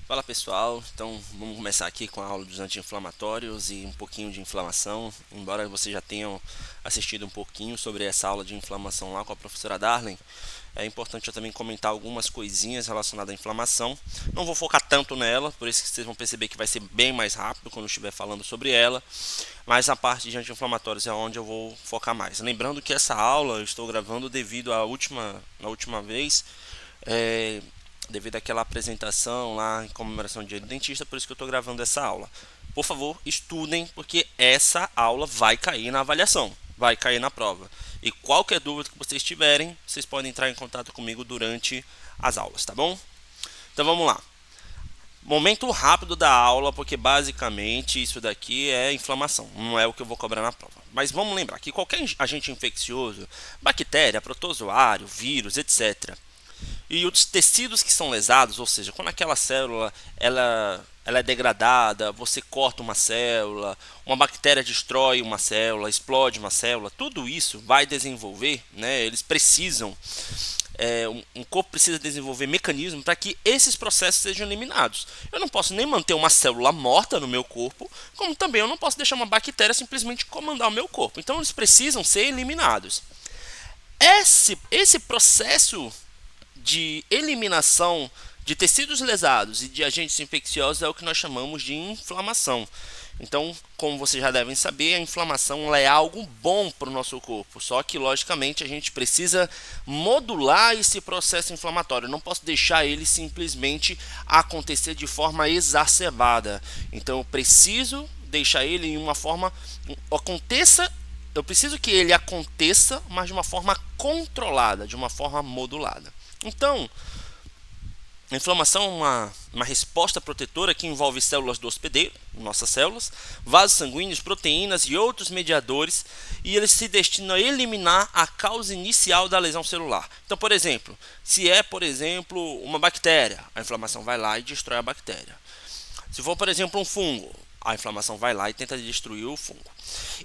Fala pessoal, então vamos começar aqui com a aula dos anti-inflamatórios e um pouquinho de inflamação. Embora vocês já tenham assistido um pouquinho sobre essa aula de inflamação lá com a professora Darlene, é importante eu também comentar algumas coisinhas relacionadas à inflamação. Não vou focar tanto nela, por isso que vocês vão perceber que vai ser bem mais rápido quando eu estiver falando sobre ela, mas a parte de anti-inflamatórios é onde eu vou focar mais. Lembrando que essa aula eu estou gravando devido na última vez, devido àquela apresentação lá em comemoração do dia do dentista, por isso que eu estou gravando essa aula. Por favor, estudem, porque essa aula vai cair na avaliação, vai cair na prova. E qualquer dúvida que vocês tiverem, vocês podem entrar em contato comigo durante as aulas, tá bom? Então vamos lá. Momento rápido da aula, porque basicamente isso daqui é inflamação, não é o que eu vou cobrar na prova. Mas vamos lembrar que qualquer agente infeccioso, bactéria, protozoário, vírus, etc., e os tecidos que são lesados, ou seja, quando aquela célula ela é degradada, você corta uma bactéria destrói uma célula, explode uma célula, tudo isso vai desenvolver, né? Eles precisam, um corpo precisa desenvolver mecanismos para que esses processos sejam eliminados. Eu não posso nem manter uma célula morta no meu corpo, como também eu não posso deixar uma bactéria simplesmente comandar o meu corpo. Então eles precisam ser eliminados. Esse processo de eliminação de tecidos lesados e de agentes infecciosos é o que nós chamamos de inflamação. Então, como vocês já devem saber, a inflamação é algo bom para o nosso corpo, só que logicamente a gente precisa modular esse processo inflamatório. Eu não posso deixar ele simplesmente acontecer de forma exacerbada. Então, eu preciso deixar ele em uma forma aconteça. Eu preciso que ele aconteça, mas de uma forma controlada, de uma forma modulada. Então, a inflamação é uma resposta protetora que envolve células do hospedeiro, nossas células, vasos sanguíneos, proteínas e outros mediadores, e eles se destinam a eliminar a causa inicial da lesão celular. Então, por exemplo, se é, uma bactéria, a inflamação vai lá e destrói a bactéria. Se for, por exemplo, um fungo, a inflamação vai lá e tenta destruir o fungo.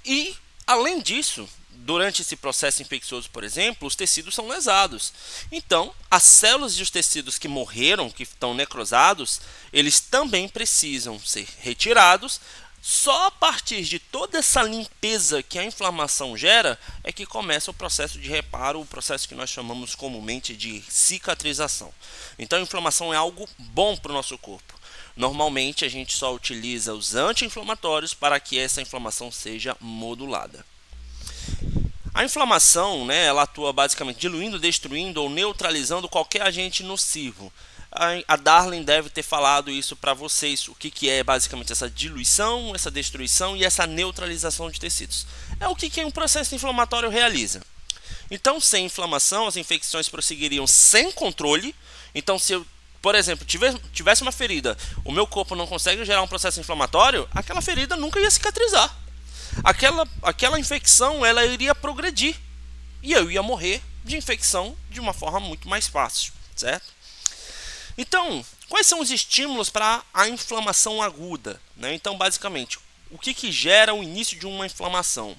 E, além disso, durante esse processo infeccioso, por exemplo, os tecidos são lesados. Então, as células e os tecidos que morreram, que estão necrosados, eles também precisam ser retirados. Só a partir de toda essa limpeza que a inflamação gera é que começa o processo de reparo, o processo que nós chamamos comumente de cicatrização. Então, a inflamação é algo bom para o nosso corpo. Normalmente, a gente só utiliza os anti-inflamatórios para que essa inflamação seja modulada. A inflamação, né, ela atua basicamente diluindo, destruindo ou neutralizando qualquer agente nocivo. A Darlene deve ter falado isso para vocês, o que é basicamente essa diluição, essa destruição e essa neutralização de tecidos. É o que um processo inflamatório realiza. Então, sem inflamação, as infecções prosseguiriam sem controle. Então, se eu, por exemplo, tivesse uma ferida, o meu corpo não consegue gerar um processo inflamatório, aquela ferida nunca ia cicatrizar. Aquela infecção ela iria progredir e eu ia morrer de infecção de uma forma muito mais fácil, certo? Então, quais são os estímulos para a inflamação aguda, né? Então, basicamente, o que gera o início de uma inflamação?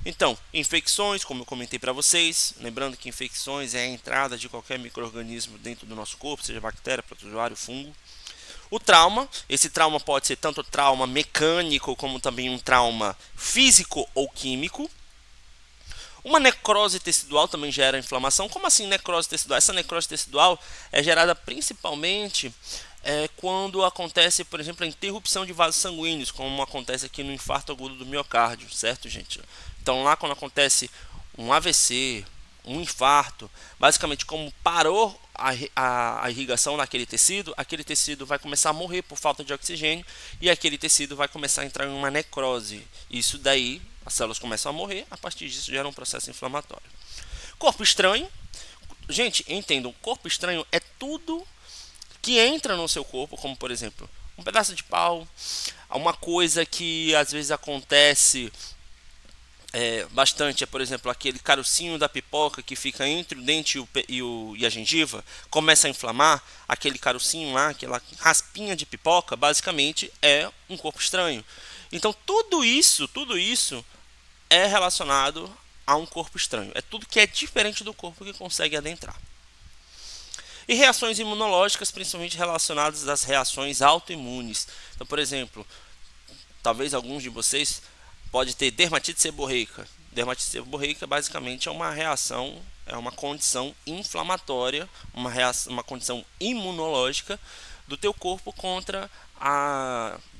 Então, infecções, como eu comentei para vocês, lembrando que infecções é a entrada de qualquer micro-organismo dentro do nosso corpo, seja bactéria, protozoário, fungo. O trauma, esse trauma pode ser tanto trauma mecânico como também um trauma físico ou químico. Uma necrose tecidual também gera inflamação. Como assim necrose tecidual? Essa necrose tecidual é gerada principalmente quando acontece, por exemplo, a interrupção de vasos sanguíneos, como acontece aqui no infarto agudo do miocárdio, certo, gente? Então, lá quando acontece um AVC, um infarto, basicamente como parou a irrigação naquele tecido, aquele tecido vai começar a morrer por falta de oxigênio e aquele tecido vai começar a entrar em uma necrose. Isso daí, as células começam a morrer, a partir disso gera um processo inflamatório. Corpo estranho. Gente, entendam, corpo estranho é tudo que entra no seu corpo, como por exemplo, um pedaço de pau, uma coisa que às vezes acontece bastante, por exemplo, aquele carocinho da pipoca que fica entre o dente e a gengiva, começa a inflamar, aquele carocinho lá, aquela raspinha de pipoca, basicamente é um corpo estranho. Então tudo isso é relacionado a um corpo estranho. É tudo que é diferente do corpo que consegue adentrar. E reações imunológicas, principalmente relacionadas às reações autoimunes. Então, por exemplo, talvez alguns de vocês pode ter dermatite seborreica. Dermatite seborreica basicamente é uma reação, é uma condição inflamatória, uma condição imunológica do teu corpo contra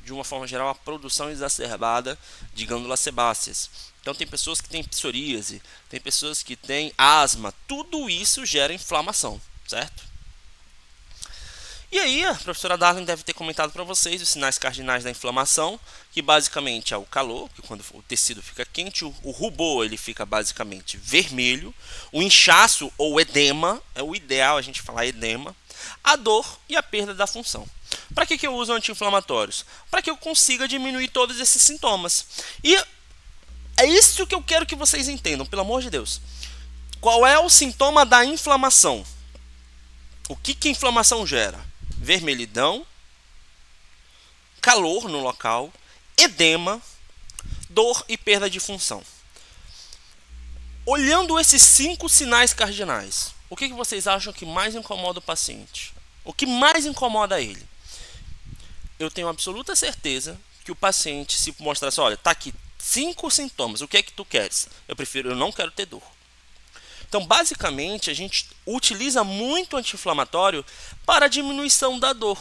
de uma forma geral, a produção exacerbada de glândulas sebáceas. Então tem pessoas que têm psoríase, tem pessoas que têm asma, tudo isso gera inflamação, certo? E aí a professora Darling deve ter comentado para vocês os sinais cardinais da inflamação, que basicamente é o calor, que quando o tecido fica quente, o rubor ele fica basicamente vermelho, o inchaço ou edema, é o ideal a gente falar edema, a dor e a perda da função. Para que eu uso anti-inflamatórios? Para que eu consiga diminuir todos esses sintomas. E é isso que eu quero que vocês entendam, pelo amor de Deus. Qual é o sintoma da inflamação? O que a inflamação gera? Vermelhidão, calor no local, edema, dor e perda de função. Olhando esses 5 sinais cardinais, o que vocês acham que mais incomoda o paciente? O que mais incomoda ele? Eu tenho absoluta certeza que o paciente, se mostrasse, olha, tá aqui 5 sintomas, o que é que tu queres? Eu não quero ter dor. Então, basicamente, a gente utiliza muito anti-inflamatório para a diminuição da dor.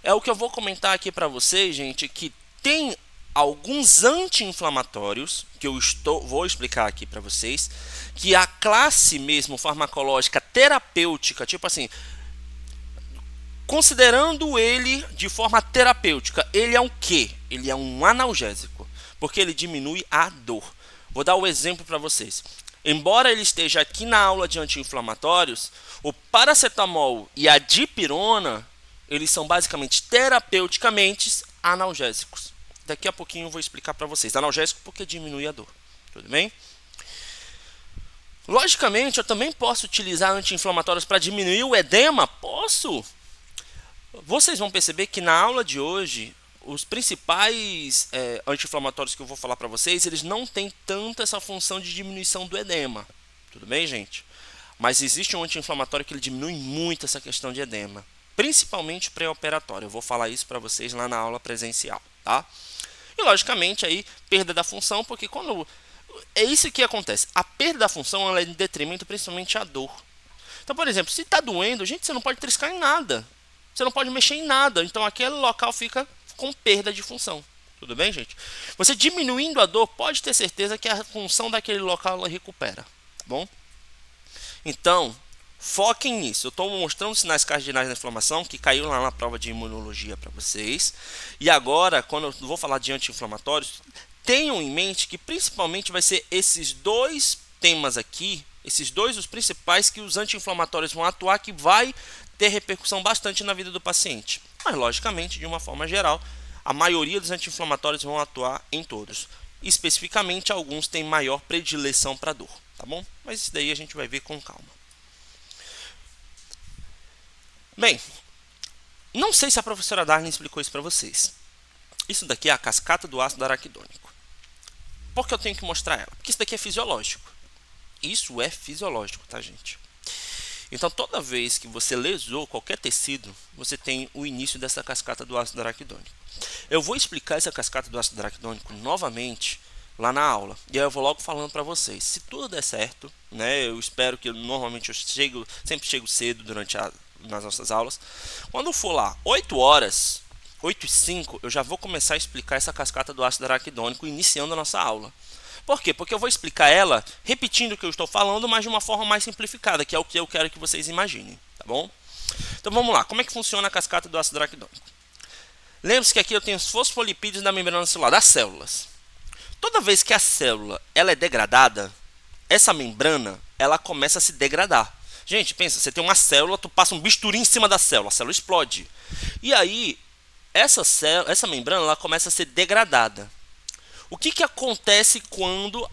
É o que eu vou comentar aqui para vocês, gente, que tem alguns anti-inflamatórios, que vou explicar aqui para vocês, que a classe mesmo farmacológica terapêutica, tipo assim, considerando ele de forma terapêutica, ele é um quê? Ele é um analgésico, porque ele diminui a dor. Vou dar o exemplo para vocês. Embora ele esteja aqui na aula de anti-inflamatórios, o paracetamol e a dipirona, eles são basicamente terapeuticamente analgésicos. Daqui a pouquinho eu vou explicar para vocês. Analgésico porque diminui a dor. Tudo bem? Logicamente, eu também posso utilizar anti-inflamatórios para diminuir o edema? Posso! Vocês vão perceber que na aula de hoje, os principais anti-inflamatórios que eu vou falar para vocês, eles não têm tanto essa função de diminuição do edema. Tudo bem, gente? Mas existe um anti-inflamatório que ele diminui muito essa questão de edema, principalmente pré-operatório. Eu vou falar isso para vocês lá na aula presencial, tá? E logicamente aí perda da função, porque quando é isso que acontece. A perda da função ela é em detrimento principalmente à dor. Então, por exemplo, se está doendo, gente, você não pode triscar em nada. Você não pode mexer em nada. Então aquele local fica com perda de função. Tudo bem, gente? Você diminuindo a dor, pode ter certeza que a função daquele local ela recupera. Tá bom? Então, foquem nisso. Eu estou mostrando os sinais cardinais da inflamação, que caiu lá na prova de imunologia para vocês. E agora, quando eu vou falar de anti-inflamatórios, tenham em mente que principalmente vai ser esses 2 temas aqui, esses 2 os principais que os anti-inflamatórios vão atuar, que vai ter repercussão bastante na vida do paciente. Mas, logicamente, de uma forma geral, a maioria dos anti-inflamatórios vão atuar em todos. Especificamente, alguns têm maior predileção para dor, tá bom? Mas isso daí a gente vai ver com calma. Bem, não sei se a professora Darling explicou isso para vocês. Isso daqui é a cascata do ácido araquidônico. Por que eu tenho que mostrar ela? Porque isso daqui é fisiológico. Isso é fisiológico, tá, gente? Então, toda vez que você lesou qualquer tecido, você tem o início dessa cascata do ácido araquidônico. Eu vou explicar essa cascata do ácido araquidônico novamente lá na aula. E aí eu vou logo falando para vocês. Se tudo der certo, né? Eu espero que normalmente sempre chego cedo nas nossas aulas. Quando for lá 8 horas, 8h05, eu já vou começar a explicar essa cascata do ácido araquidônico, iniciando a nossa aula. Por quê? Porque eu vou explicar ela repetindo o que eu estou falando, mas de uma forma mais simplificada, que é o que eu quero que vocês imaginem, tá bom? Então vamos lá, como é que funciona a cascata do ácido araquidônico? Lembre-se que aqui eu tenho os fosfolipídios da membrana celular, das células. Toda vez que a célula ela é degradada, essa membrana ela começa a se degradar. Gente, pensa, você tem uma célula, tu passa um bisturi em cima da célula, a célula explode. E aí, essa membrana ela começa a ser degradada. O que acontece quando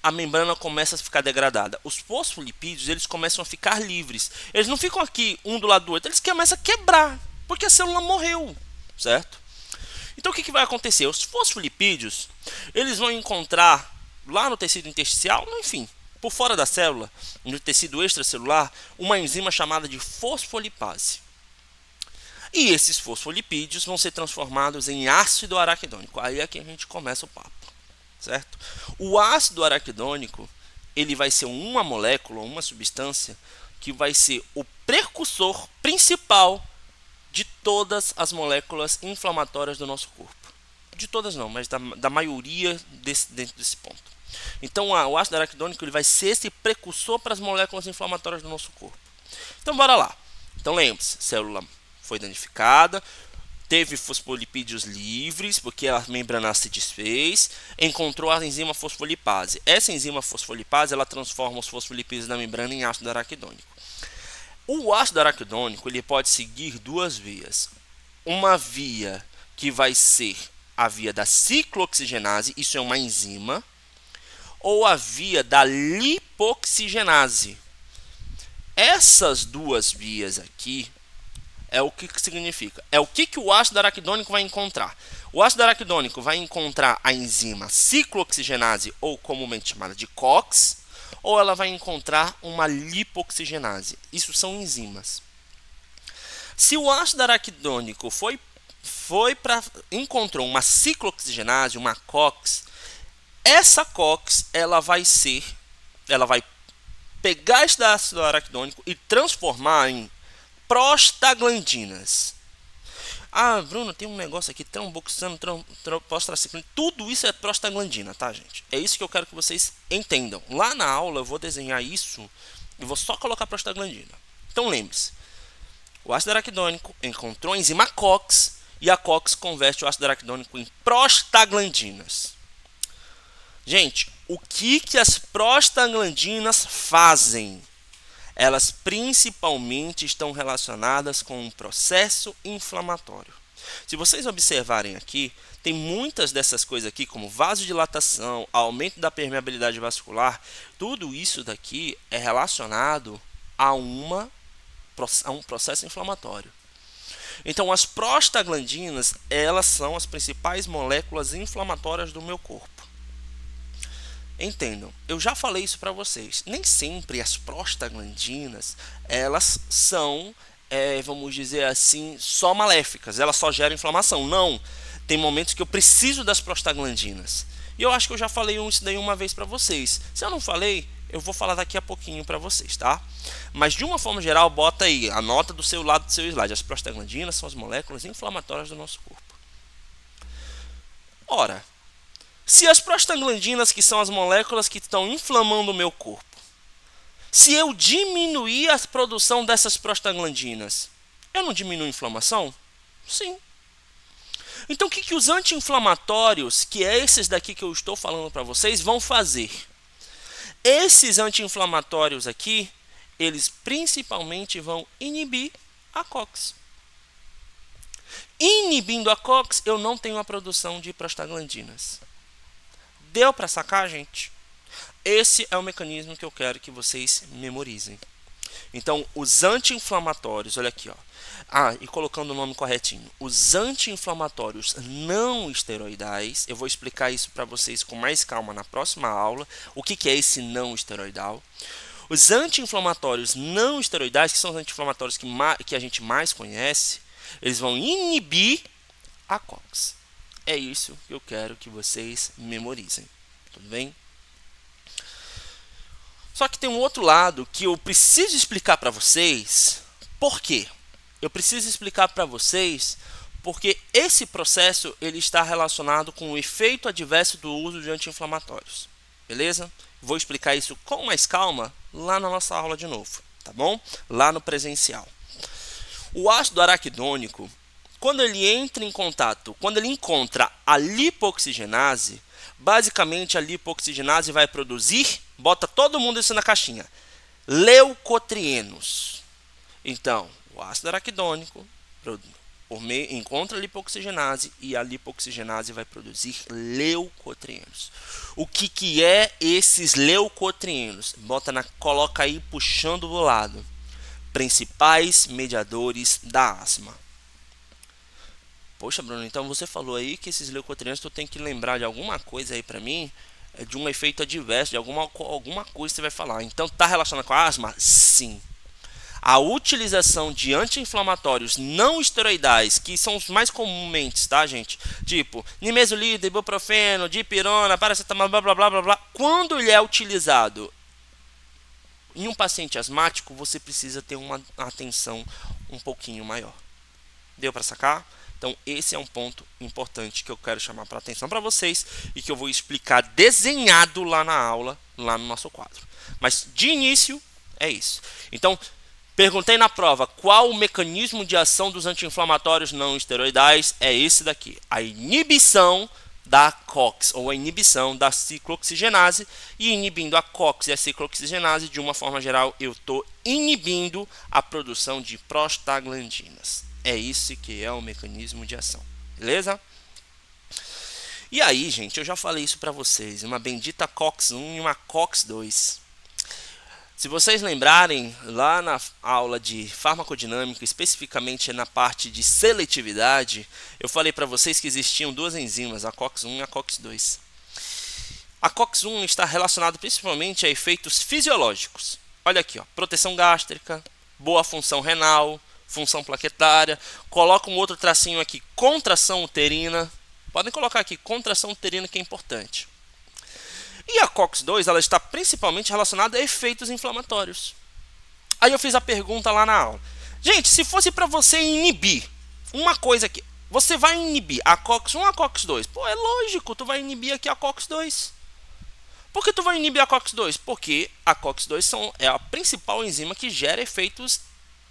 a membrana começa a ficar degradada? Os fosfolipídios eles começam a ficar livres. Eles não ficam aqui um do lado do outro, eles começam a quebrar, porque a célula morreu, certo? Então o que vai acontecer? Os fosfolipídios eles vão encontrar lá no tecido intersticial, enfim, por fora da célula, no tecido extracelular, uma enzima chamada de fosfolipase. E esses fosfolipídios vão ser transformados em ácido araquidônico. Aí é que a gente começa o papo, certo? O ácido araquidônico, ele vai ser uma molécula, uma substância, que vai ser o precursor principal de todas as moléculas inflamatórias do nosso corpo. De todas não, mas da maioria dentro desse ponto. Então o ácido araquidônico ele vai ser esse precursor para as moléculas inflamatórias do nosso corpo. Então bora lá. Então lembre-se, célula foi danificada, teve fosfolipídios livres, porque a membrana se desfez, encontrou a enzima fosfolipase. Essa enzima fosfolipase ela transforma os fosfolipídios da membrana em ácido araquidônico. O ácido araquidônico ele pode seguir duas vias. Uma via que vai ser a via da ciclooxigenase, isso é uma enzima, ou a via da lipoxigenase. Essas duas vias aqui é o que significa? É o que o ácido araquidônico vai encontrar. O ácido araquidônico vai encontrar a enzima ciclooxigenase, ou comumente chamada de COX, ou ela vai encontrar uma lipoxigenase. Isso são enzimas. Se o ácido araquidônico encontrou uma ciclooxigenase, uma COX, essa COX ela vai pegar esse ácido araquidônico e transformar em prostaglandinas. Ah, Bruno, tem um negócio aqui, tromboxano, prostraciclina, tudo isso é prostaglandina, tá, gente? É isso que eu quero que vocês entendam. Lá na aula eu vou desenhar isso e vou só colocar prostaglandina. Então lembre-se, o ácido araquidônico encontrou a enzima COX e a COX converte o ácido araquidônico em prostaglandinas. Gente, o que as prostaglandinas fazem? Elas principalmente estão relacionadas com um processo inflamatório. Se vocês observarem aqui, tem muitas dessas coisas aqui, como vasodilatação, aumento da permeabilidade vascular, tudo isso daqui é relacionado a um processo inflamatório. Então, as prostaglandinas, elas são as principais moléculas inflamatórias do meu corpo. Entendam, eu já falei isso para vocês. Nem sempre as prostaglandinas elas são, vamos dizer assim, só maléficas. Elas só geram inflamação. Não, tem momentos que eu preciso das prostaglandinas. E eu acho que eu já falei isso daí uma vez para vocês. Se eu não falei, eu vou falar daqui a pouquinho para vocês, tá? Mas de uma forma geral, bota aí, anota do seu lado do seu slide. As prostaglandinas são as moléculas inflamatórias do nosso corpo. Ora, se as prostaglandinas, que são as moléculas que estão inflamando o meu corpo, se eu diminuir a produção dessas prostaglandinas, eu não diminuo a inflamação? Sim. Então o que os anti-inflamatórios, que é esses daqui que eu estou falando para vocês, vão fazer? Esses anti-inflamatórios aqui, eles principalmente vão inibir a COX. Inibindo a COX, eu não tenho a produção de prostaglandinas. Deu para sacar, gente? Esse é o mecanismo que eu quero que vocês memorizem. Então, os anti-inflamatórios, olha aqui, ó. E colocando o nome corretinho. Os anti-inflamatórios não esteroidais, eu vou explicar isso para vocês com mais calma na próxima aula. O que é esse não esteroidal? Os anti-inflamatórios não esteroidais, que são os anti-inflamatórios que a gente mais conhece, eles vão inibir a COX. É isso que eu quero que vocês memorizem. Tudo bem? Só que tem um outro lado que eu preciso explicar para vocês. Por quê? Eu preciso explicar para vocês porque esse processo ele está relacionado com o efeito adverso do uso de anti-inflamatórios. Beleza? Vou explicar isso com mais calma lá na nossa aula de novo, tá bom? Lá no presencial. O ácido araquidônico, quando ele entra em contato, quando ele encontra a lipoxigenase, basicamente a lipoxigenase vai produzir, bota todo mundo isso na caixinha, leucotrienos. Então, o ácido araquidônico encontra a lipoxigenase e a lipoxigenase vai produzir leucotrienos. O que é esses leucotrienos? Coloca aí puxando do lado. Principais mediadores da asma. Poxa, Bruno, então você falou aí que esses leucotrienos tu tem que lembrar de alguma coisa aí para mim. de um efeito adverso, de alguma coisa que você vai falar. Então, está relacionado com a asma? Sim. A utilização de anti-inflamatórios não esteroidais, que são os mais comumente, tá, gente? Tipo, nimesulida, ibuprofeno, dipirona, paracetamol, blá, blá, blá, blá, blá. Quando ele é utilizado em um paciente asmático, você precisa ter uma atenção um pouquinho maior. Deu para sacar? Então, esse é um ponto importante que eu quero chamar para atenção para vocês e que eu vou explicar desenhado lá na aula, lá no nosso quadro. Mas, de início, é isso. Então, perguntei na prova qual o mecanismo de ação dos anti-inflamatórios não esteroidais. É esse daqui. A inibição da COX, ou a inibição da ciclooxigenase. E inibindo a COX e a ciclooxigenase, de uma forma geral, eu estou inibindo a produção de prostaglandinas. É isso que é o mecanismo de ação. Beleza? E aí, gente, eu já falei isso para vocês. Uma bendita COX-1 e uma COX-2. Se vocês lembrarem, lá na aula de farmacodinâmica, especificamente na parte de seletividade, eu falei para vocês que existiam duas enzimas, a COX-1 e a COX-2. A COX-1 está relacionada principalmente a efeitos fisiológicos. Olha aqui, ó, proteção gástrica, boa função renal, função plaquetária. Coloca um outro tracinho aqui, contração uterina. Podem colocar aqui, contração uterina, que é importante. E a COX-2 ela está principalmente relacionada a efeitos inflamatórios. Aí eu fiz a pergunta lá na aula. Gente, se fosse para você inibir uma coisa aqui, você vai inibir a COX-1 ou a COX-2? Pô, é lógico, tu vai inibir aqui a COX-2. Por que tu vai inibir a COX-2? Porque a COX-2 é a principal enzima que gera efeitos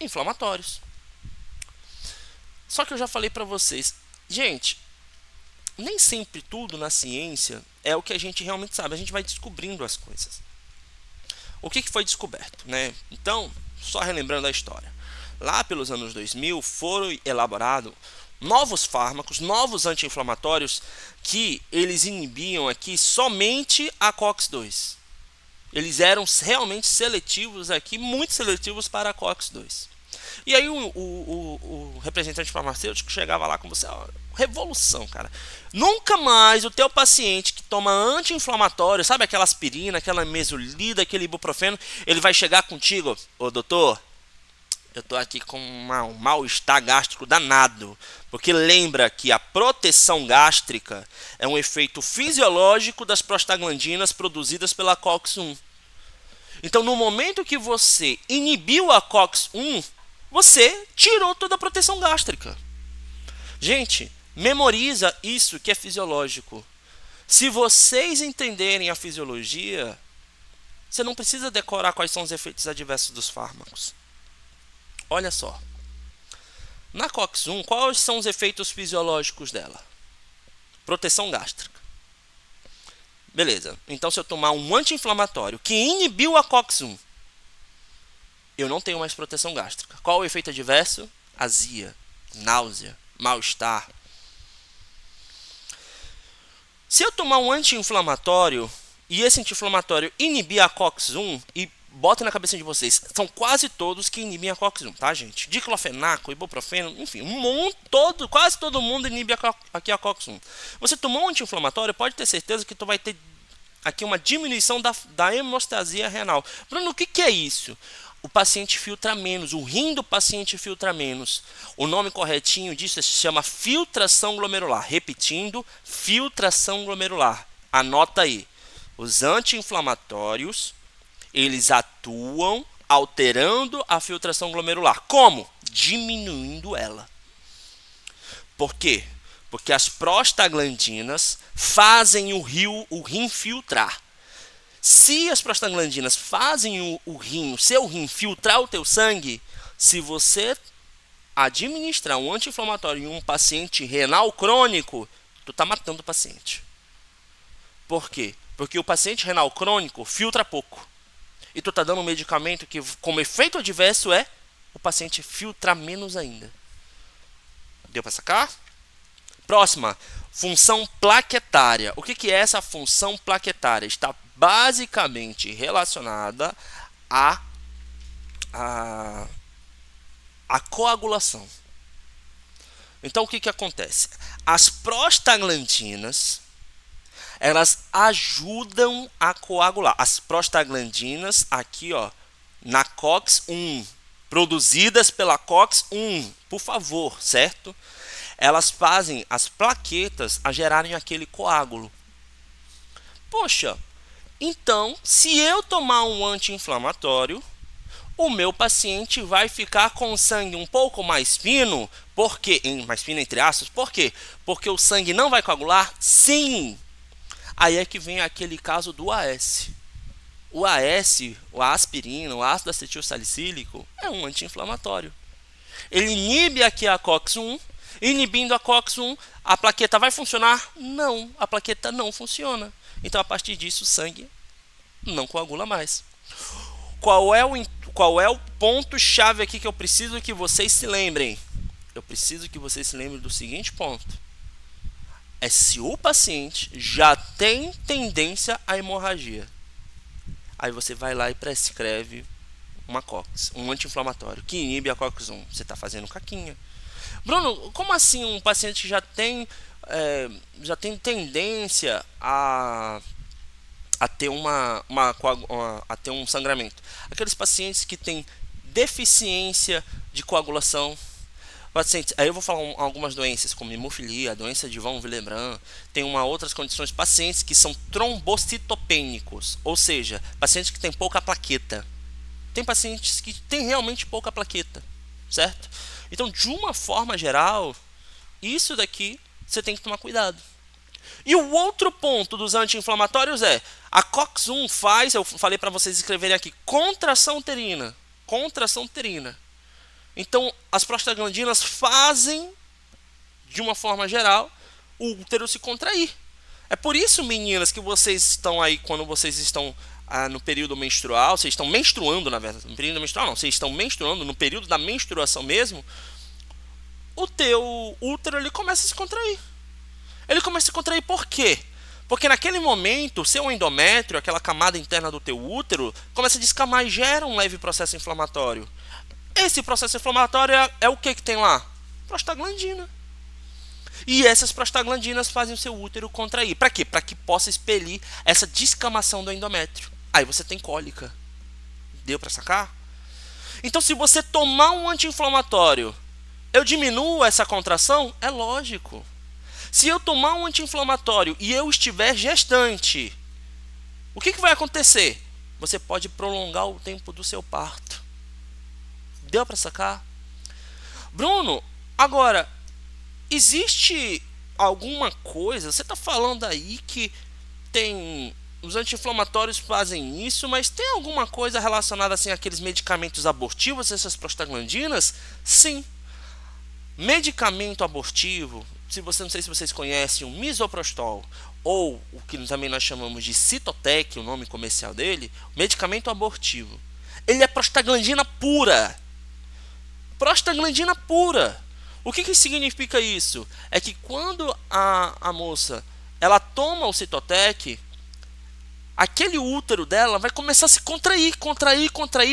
inflamatórios. Só que eu já falei para vocês, gente, nem sempre tudo na ciência é o que a gente realmente sabe. A gente vai descobrindo as coisas. O que foi descoberto, né? Então, só relembrando a história. Lá pelos anos 2000, foram elaborados novos fármacos, novos anti-inflamatórios que eles inibiam aqui somente a COX-2. Eles eram realmente seletivos aqui, muito seletivos para a COX-2. E aí o representante farmacêutico chegava lá com você, ó, revolução, cara. Nunca mais o teu paciente que toma anti-inflamatório, sabe aquela aspirina, aquela mesulida, aquele ibuprofeno, ele vai chegar contigo, ô doutor, eu tô aqui com um mal-estar gástrico danado. Porque lembra que a proteção gástrica é um efeito fisiológico das prostaglandinas produzidas pela COX-1. Então, no momento que você inibiu a COX-1, você tirou toda a proteção gástrica. Gente, memoriza isso que é fisiológico. Se vocês entenderem a fisiologia, você não precisa decorar quais são os efeitos adversos dos fármacos. Olha só. Na COX-1, quais são os efeitos fisiológicos dela? Proteção gástrica. Beleza. Então, se eu tomar um anti-inflamatório que inibiu a COX-1, eu não tenho mais proteção gástrica. Qual o efeito adverso? Azia, náusea, mal-estar. Se eu tomar um anti-inflamatório e esse anti-inflamatório inibir a COX-1, e bota na cabeça de vocês, são quase todos que inibem a COX-1, tá, gente? Diclofenaco, ibuprofeno, enfim, quase todo mundo inibe aqui a COX-1. Você tomou um anti-inflamatório, pode ter certeza que tu vai ter aqui uma diminuição da hemostasia renal. Bruno, o que é isso? O paciente filtra menos, o rim do paciente filtra menos. O nome corretinho disso se chama filtração glomerular. Repetindo, filtração glomerular. Anota aí. Os anti-inflamatórios, eles atuam alterando a filtração glomerular. Como? Diminuindo ela. Por quê? Porque as prostaglandinas fazem o rim filtrar. Se as prostaglandinas fazem o seu rim filtrar o teu sangue, se você administrar um anti-inflamatório em um paciente renal crônico, tu está matando o paciente. Por quê? Porque o paciente renal crônico filtra pouco. E tu está dando um medicamento que, como efeito adverso, o paciente filtra menos ainda. Deu para sacar? Próxima, função plaquetária. O que é essa função plaquetária? Está basicamente relacionada à coagulação. Então, o que acontece? As prostaglandinas, elas ajudam a coagular. As prostaglandinas aqui, ó, na COX-1, produzidas pela COX-1, por favor, certo? Elas fazem as plaquetas a gerarem aquele coágulo. Poxa, então, se eu tomar um anti-inflamatório, o meu paciente vai ficar com o sangue um pouco mais fino, porque, mais fino entre aspas, por quê? Porque o sangue não vai coagular? Sim! Aí é que vem aquele caso do AS. O AS, a aspirina, o ácido acetilsalicílico, é um anti-inflamatório. Ele inibe aqui a COX-1, inibindo a COX-1, a plaqueta vai funcionar? Não, a plaqueta não funciona. Então, a partir disso, o sangue não coagula mais. Qual é o ponto-chave aqui que eu preciso que vocês se lembrem? Eu preciso que vocês se lembrem do seguinte ponto. É se o paciente já tem tendência à hemorragia. Aí você vai lá e prescreve uma COX, um anti-inflamatório, que inibe a COX-1. Você está fazendo caquinha. Bruno, como assim um paciente que já tem tendência a ter a ter um sangramento? Aqueles pacientes que têm deficiência de coagulação. Pacientes, aí eu vou falar algumas doenças, como hemofilia, doença de von Willebrand, tem outras condições, pacientes que são trombocitopênicos, ou seja, pacientes que têm pouca plaqueta. Tem pacientes que têm realmente pouca plaqueta, certo? Então, de uma forma geral, isso daqui você tem que tomar cuidado. E o outro ponto dos anti-inflamatórios é, a COX-1 faz, eu falei para vocês escreverem aqui, contração uterina. Contração uterina. Então, as prostaglandinas fazem, de uma forma geral, o útero se contrair. É por isso, meninas, que vocês estão aí, quando vocês estão no período menstrual, vocês estão menstruando, na verdade, no período menstrual não, vocês estão menstruando, no período da menstruação mesmo, o teu útero ele começa a se contrair. Ele começa a se contrair por quê? Porque naquele momento, o seu endométrio, aquela camada interna do teu útero, começa a descamar e gera um leve processo inflamatório. Esse processo inflamatório é o que tem lá? Prostaglandina. E essas prostaglandinas fazem o seu útero contrair. Para quê? Para que possa expelir essa descamação do endométrio. Aí você tem cólica. Deu para sacar? Então, se você tomar um anti-inflamatório, eu diminuo essa contração? É lógico. Se eu tomar um anti-inflamatório e eu estiver gestante, o que vai acontecer? Você pode prolongar o tempo do seu parto. Deu para sacar? Bruno, agora, existe alguma coisa? Você está falando aí que os anti-inflamatórios fazem isso, mas tem alguma coisa relacionada assim àqueles medicamentos abortivos, essas prostaglandinas? Sim. Medicamento abortivo, não sei se vocês conhecem o misoprostol, ou o que também nós chamamos de Cytotec, o nome comercial dele, medicamento abortivo. Ele é prostaglandina pura. Prostaglandina pura. O que significa isso? É que quando a moça ela toma o Cytotec, aquele útero dela vai começar a se contrair,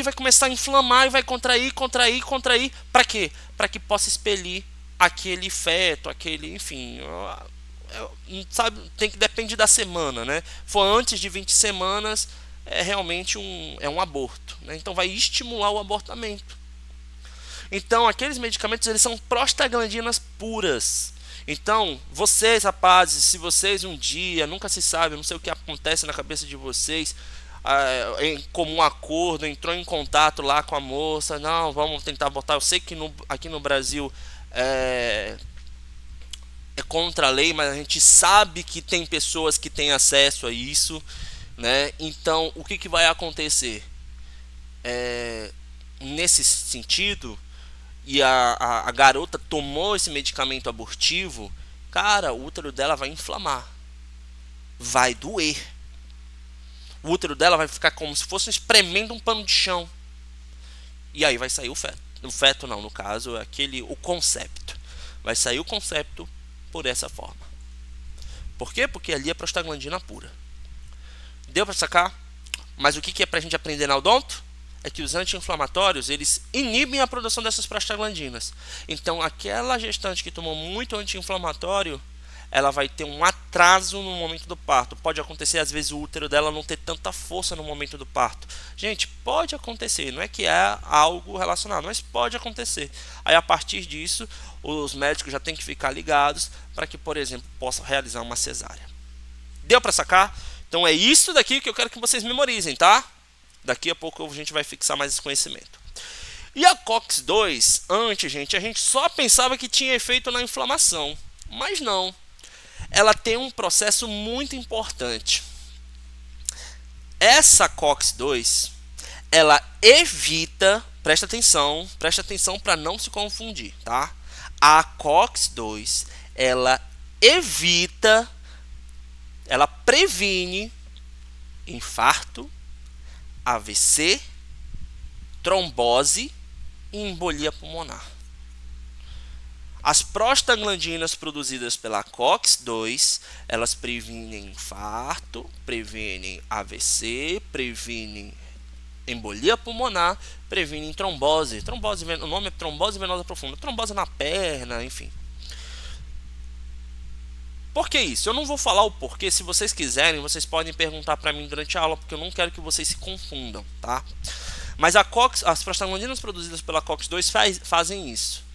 vai começar a inflamar e vai contrair. Para quê? Para que possa expelir aquele feto, enfim, sabe, depende da semana, né? For antes de 20 semanas, é realmente um aborto, né? Então vai estimular o abortamento. Então, aqueles medicamentos, eles são prostaglandinas puras. Então, vocês, rapazes, se vocês um dia, nunca se sabe, não sei o que acontece na cabeça de vocês, em comum acordo, entrou em contato lá com a moça, não, vamos tentar abortar. Eu sei que aqui no Brasil é contra a lei, mas a gente sabe que tem pessoas que têm acesso a isso, né? Então, o que vai acontecer? Nesse sentido, e a garota tomou esse medicamento abortivo, cara, o útero dela vai inflamar, vai doer, o útero dela vai ficar como se fosse espremendo um pano de chão, e aí vai sair o feto não, no caso, o concepto, vai sair o concepto por essa forma. Por quê? Porque ali é prostaglandina pura. Deu para sacar? Mas o que é pra gente aprender na odonto? É que os anti-inflamatórios, eles inibem a produção dessas prostaglandinas. Então, aquela gestante que tomou muito anti-inflamatório, ela vai ter um atraso no momento do parto. Pode acontecer, às vezes, o útero dela não ter tanta força no momento do parto. Gente, pode acontecer. Não é que é algo relacionado, mas pode acontecer. Aí, a partir disso, os médicos já têm que ficar ligados para que, por exemplo, possam realizar uma cesárea. Deu para sacar? Então, é isso daqui que eu quero que vocês memorizem, tá? Daqui a pouco a gente vai fixar mais esse conhecimento. E a COX-2, antes, gente, a gente só pensava que tinha efeito na inflamação. Mas não. Ela tem um processo muito importante. Essa COX-2, ela evita, presta atenção para não se confundir, tá? A COX-2, ela evita, ela previne infarto, AVC, trombose e embolia pulmonar. As prostaglandinas produzidas pela COX-2, elas previnem infarto, previnem AVC, previnem embolia pulmonar, previnem trombose. O nome é trombose venosa profunda, trombose na perna, enfim. Por que isso? Eu não vou falar o porquê. Se vocês quiserem, vocês podem perguntar para mim durante a aula, porque eu não quero que vocês se confundam, tá? Mas as prostaglandinas produzidas pela COX-2 fazem isso.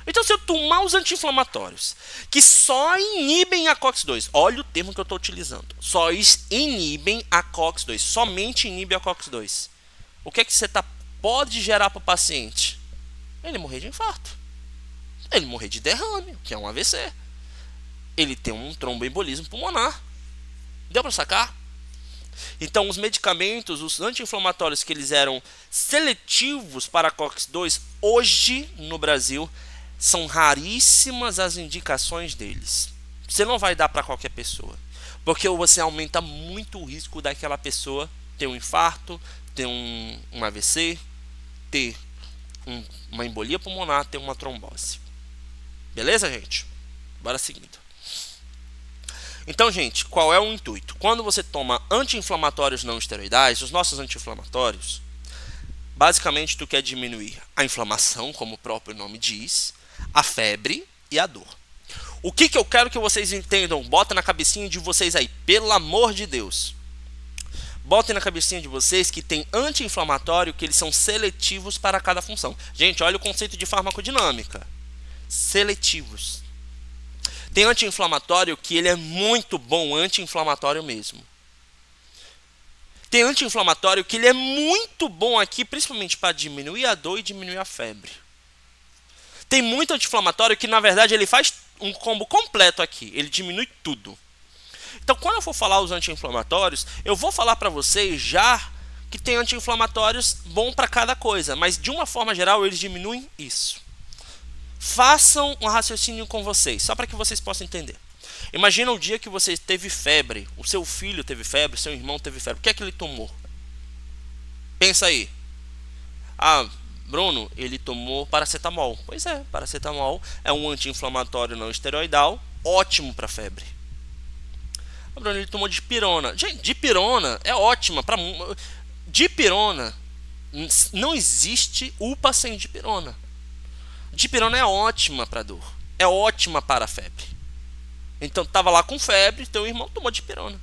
Então, se eu tomar os anti-inflamatórios que só inibem a COX-2, olha o termo que eu estou utilizando, só inibem a COX-2, somente inibe a COX-2, o que é que você pode gerar para o paciente? Ele morrer de infarto, ele morrer de derrame, que é um AVC, ele tem um tromboembolismo pulmonar. Deu para sacar? Então, os medicamentos, os anti-inflamatórios que eles eram seletivos para a COX-2, hoje no Brasil, são raríssimas as indicações deles. Você não vai dar para qualquer pessoa, porque você aumenta muito o risco daquela pessoa ter um infarto, ter um AVC, ter uma embolia pulmonar, ter uma trombose. Beleza, gente? Bora seguindo. Então, gente, qual é o intuito? Quando você toma anti-inflamatórios não esteroidais, os nossos anti-inflamatórios, basicamente tu quer diminuir a inflamação, como o próprio nome diz, a febre e a dor. O que eu quero que vocês entendam? Bota na cabecinha de vocês aí, pelo amor de Deus. Botem na cabecinha de vocês que tem anti-inflamatório que eles são seletivos para cada função. Gente, olha o conceito de farmacodinâmica. Seletivos. Tem anti-inflamatório que ele é muito bom, anti-inflamatório mesmo. Tem anti-inflamatório que ele é muito bom aqui, principalmente para diminuir a dor e diminuir a febre. Tem muito anti-inflamatório que, na verdade, ele faz um combo completo aqui. Ele diminui tudo. Então, quando eu for falar os anti-inflamatórios, eu vou falar para vocês já que tem anti-inflamatórios bom para cada coisa. Mas, de uma forma geral, eles diminuem isso. Façam um raciocínio com vocês, só para que vocês possam entender. Imagina o dia que você teve febre, o seu filho teve febre, o seu irmão teve febre. O que é que ele tomou? Pensa aí. Ah, Bruno, ele tomou paracetamol. Pois é, paracetamol é um anti-inflamatório não esteroidal, ótimo para febre. Ah, Bruno, ele tomou dipirona. Gente, dipirona é ótima para... Dipirona, não existe UPA sem dipirona. Dipirona é ótima para dor, é ótima para febre. Então, estava lá com febre, teu irmão tomou dipirona.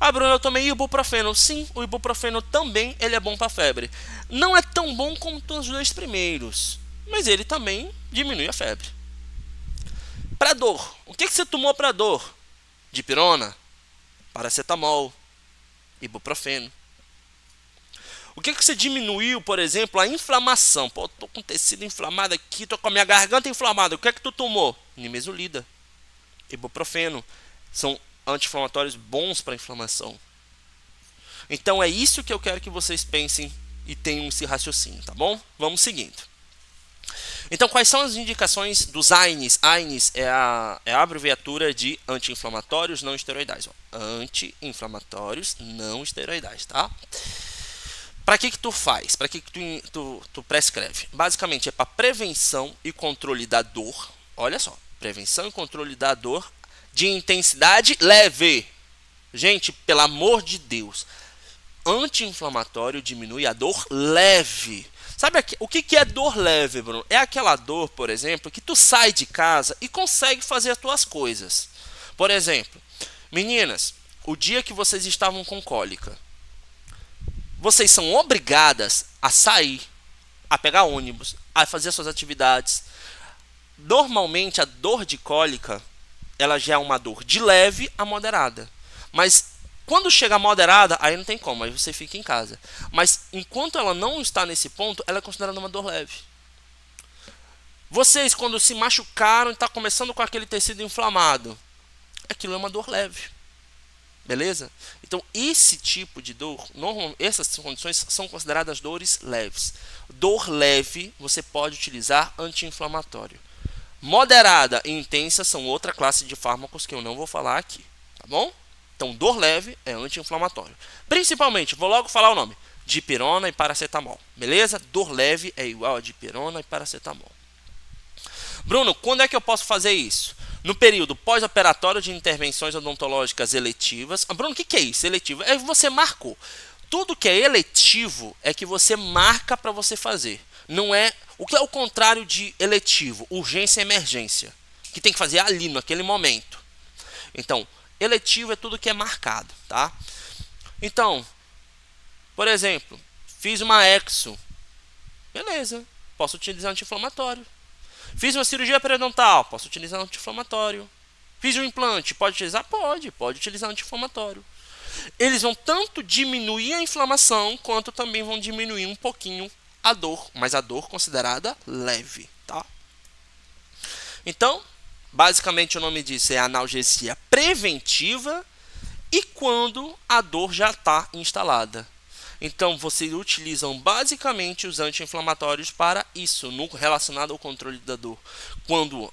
Ah, Bruno, eu tomei ibuprofeno. Sim, o ibuprofeno também ele é bom para febre. Não é tão bom como os dois primeiros, mas ele também diminui a febre. Para dor, o que você tomou para dor? Dipirona, paracetamol, ibuprofeno. O que você diminuiu, por exemplo, a inflamação? Pô, tô com tecido inflamado aqui, tô com a minha garganta inflamada. O que é que tu tomou? Nimesulida, ibuprofeno. São anti-inflamatórios bons para inflamação. Então é isso que eu quero que vocês pensem e tenham esse raciocínio, tá bom? Vamos seguindo. Então, quais são as indicações dos AINES? AINES é a abreviatura de anti-inflamatórios não esteroidais. Anti-inflamatórios não esteroidais, tá? Para que tu faz? Para que tu prescreve? Basicamente é para prevenção e controle da dor. Olha só, prevenção e controle da dor de intensidade leve. Gente, pelo amor de Deus, anti-inflamatório diminui a dor leve. Sabe o que é dor leve, Bruno? É aquela dor, por exemplo, que tu sai de casa e consegue fazer as tuas coisas. Por exemplo, meninas, o dia que vocês estavam com cólica, vocês são obrigadas a sair, a pegar ônibus, a fazer suas atividades. Normalmente a dor de cólica, ela já é uma dor de leve a moderada. Mas quando chega a moderada, aí não tem como, aí você fica em casa. Mas enquanto ela não está nesse ponto, ela é considerada uma dor leve. Vocês, quando se machucaram e está começando com aquele tecido inflamado, aquilo é uma dor leve. Beleza? Então, esse tipo de dor, essas condições são consideradas dores leves. Dor leve, você pode utilizar anti-inflamatório. Moderada e intensa são outra classe de fármacos que eu não vou falar aqui. Tá bom? Então, dor leve é anti-inflamatório. Principalmente, vou logo falar o nome: dipirona e paracetamol. Beleza? Dor leve é igual a dipirona e paracetamol. Bruno, quando é que eu posso fazer isso? No período pós-operatório de intervenções odontológicas eletivas. Bruno, o que é isso? Eletivo? É que você marcou. Tudo que é eletivo é que você marca para você fazer. Não é. O que é o contrário de eletivo? Urgência e emergência. Que tem que fazer ali, naquele momento. Então, eletivo é tudo que é marcado, tá? Então, por exemplo, fiz uma exo. Beleza, posso utilizar anti-inflamatório. Fiz uma cirurgia periodontal, posso utilizar anti-inflamatório. Fiz um implante, pode utilizar? Pode utilizar anti-inflamatório. Eles vão tanto diminuir a inflamação, quanto também vão diminuir um pouquinho a dor, mas a dor considerada leve, tá? Então, basicamente o nome disso é analgesia preventiva e quando a dor já está instalada. Então, vocês utilizam basicamente os anti-inflamatórios para isso, no relacionado ao controle da dor. Quando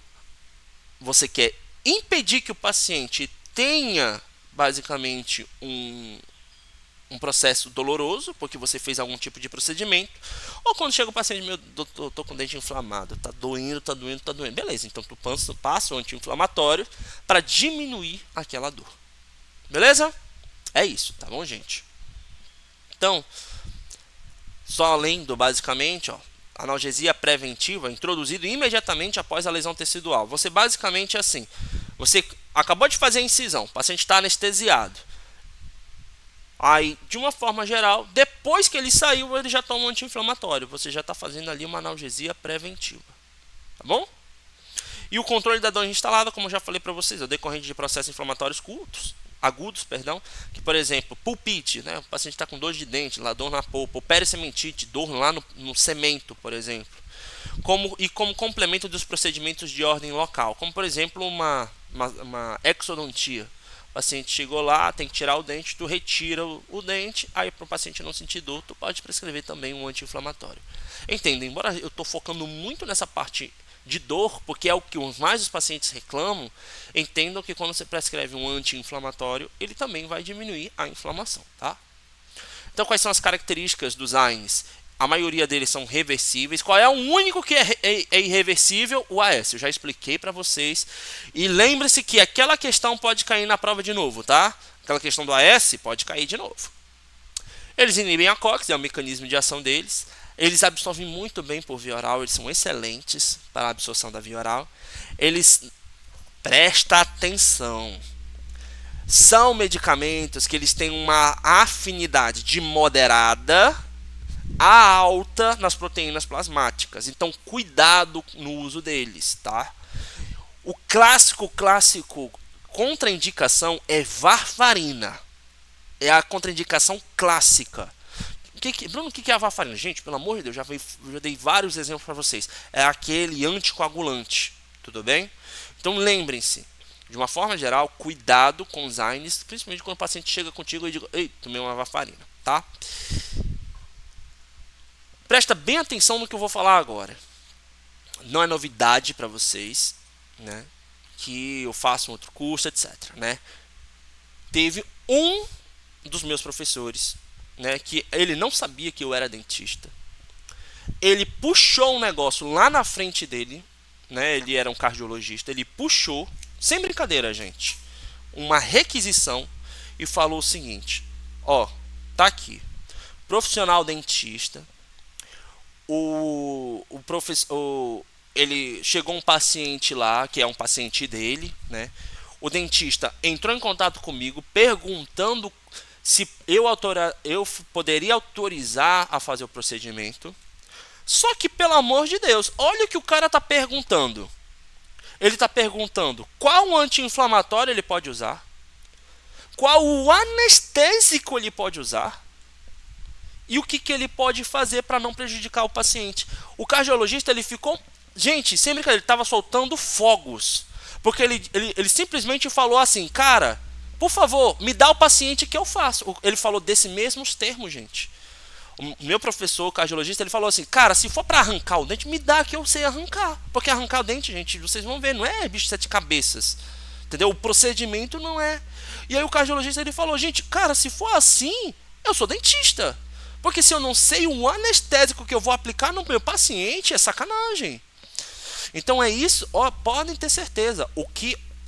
você quer impedir que o paciente tenha, basicamente, um processo doloroso, porque você fez algum tipo de procedimento, ou quando chega o paciente, meu doutor, tô com o dente inflamado, tá doendo. Beleza, então tu passa o anti-inflamatório para diminuir aquela dor. Beleza? É isso, tá bom, gente? Então, só lendo basicamente, analgesia preventiva, introduzido imediatamente após a lesão tecidual. Você basicamente é assim, você acabou de fazer a incisão, o paciente está anestesiado. Aí, de uma forma geral, depois que ele saiu, ele já toma um anti-inflamatório. Você já está fazendo ali uma analgesia preventiva. Tá bom? E o controle da dor instalada, como eu já falei para vocês, é decorrente de processos inflamatórios agudos, que, por exemplo, pulpite, né? O paciente está com dor de dente, lá, dor na polpa, pericementite, dor lá no cemento, por exemplo. Como complemento dos procedimentos de ordem local, como, por exemplo, uma exodontia. O paciente chegou lá, tem que tirar o dente, tu retira o dente, aí para o paciente não sentir dor, tu pode prescrever também um anti-inflamatório. Entende? Embora eu estou focando muito nessa parte de dor, porque é o que mais os pacientes reclamam, entendam que quando você prescreve um anti-inflamatório, ele também vai diminuir a inflamação, tá? Então, quais são as características dos AINES? A maioria deles são reversíveis. Qual é o único que é irreversível? O AS. Eu já expliquei para vocês. E lembre-se que aquela questão pode cair na prova de novo, tá? Aquela questão do AS pode cair de novo. Eles inibem a COX, é o mecanismo de ação deles. Eles absorvem muito bem por via oral, eles são excelentes para a absorção da via oral. Eles, presta atenção, são medicamentos que eles têm uma afinidade de moderada a alta nas proteínas plasmáticas. Então, cuidado no uso deles, tá? O clássico contraindicação é varfarina. É a contraindicação clássica. Bruno, o que é a varfarina? Gente, pelo amor de Deus, já dei vários exemplos para vocês. É aquele anticoagulante, tudo bem? Então lembrem-se, de uma forma geral, cuidado com os AINES, principalmente quando o paciente chega contigo e diz: ei, tomei uma varfarina, tá? Presta bem atenção no que eu vou falar agora. Não é novidade para vocês, né? Que eu faço um outro curso, etc, né? Teve um dos meus professores, né, que ele não sabia que eu era dentista. Ele puxou um negócio lá na frente dele, né, ele era um cardiologista, ele puxou, sem brincadeira, gente, uma requisição e falou o seguinte: ó, tá aqui, profissional dentista, o professor, ele chegou um paciente lá, que é um paciente dele, né? o dentista entrou em contato comigo perguntando se eu poderia autorizar a fazer o procedimento. Só que, pelo amor de Deus, olha o que o cara está perguntando. Ele está perguntando qual anti-inflamatório ele pode usar, qual o anestésico ele pode usar e o que ele pode fazer para não prejudicar o paciente. O cardiologista, ele ficou... Gente, sem brincadeira, ele estava soltando fogos. Porque ele simplesmente falou assim, cara, por favor, me dá o paciente que eu faço. Ele falou desses mesmos termos, gente. O meu professor, o cardiologista, ele falou assim, cara, se for para arrancar o dente, me dá que eu sei arrancar. Porque arrancar o dente, gente, vocês vão ver, não é bicho de 7 cabeças. Entendeu? O procedimento não é. E aí o cardiologista, ele falou, gente, cara, se for assim, eu sou dentista. Porque se eu não sei o anestésico que eu vou aplicar no meu paciente, é sacanagem. Então é isso, ó, podem ter certeza,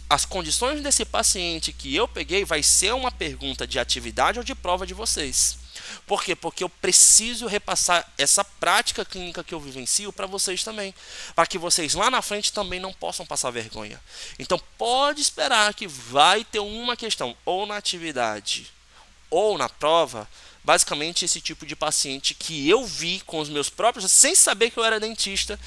as condições desse paciente que eu peguei vai ser uma pergunta de atividade ou de prova de vocês. Por quê? Porque eu preciso repassar essa prática clínica que eu vivencio para vocês também, para que vocês lá na frente também não possam passar vergonha. Então pode esperar que vai ter uma questão, ou na atividade ou na prova, basicamente esse tipo de paciente que eu vi com os meus próprios, sem saber que eu era dentista,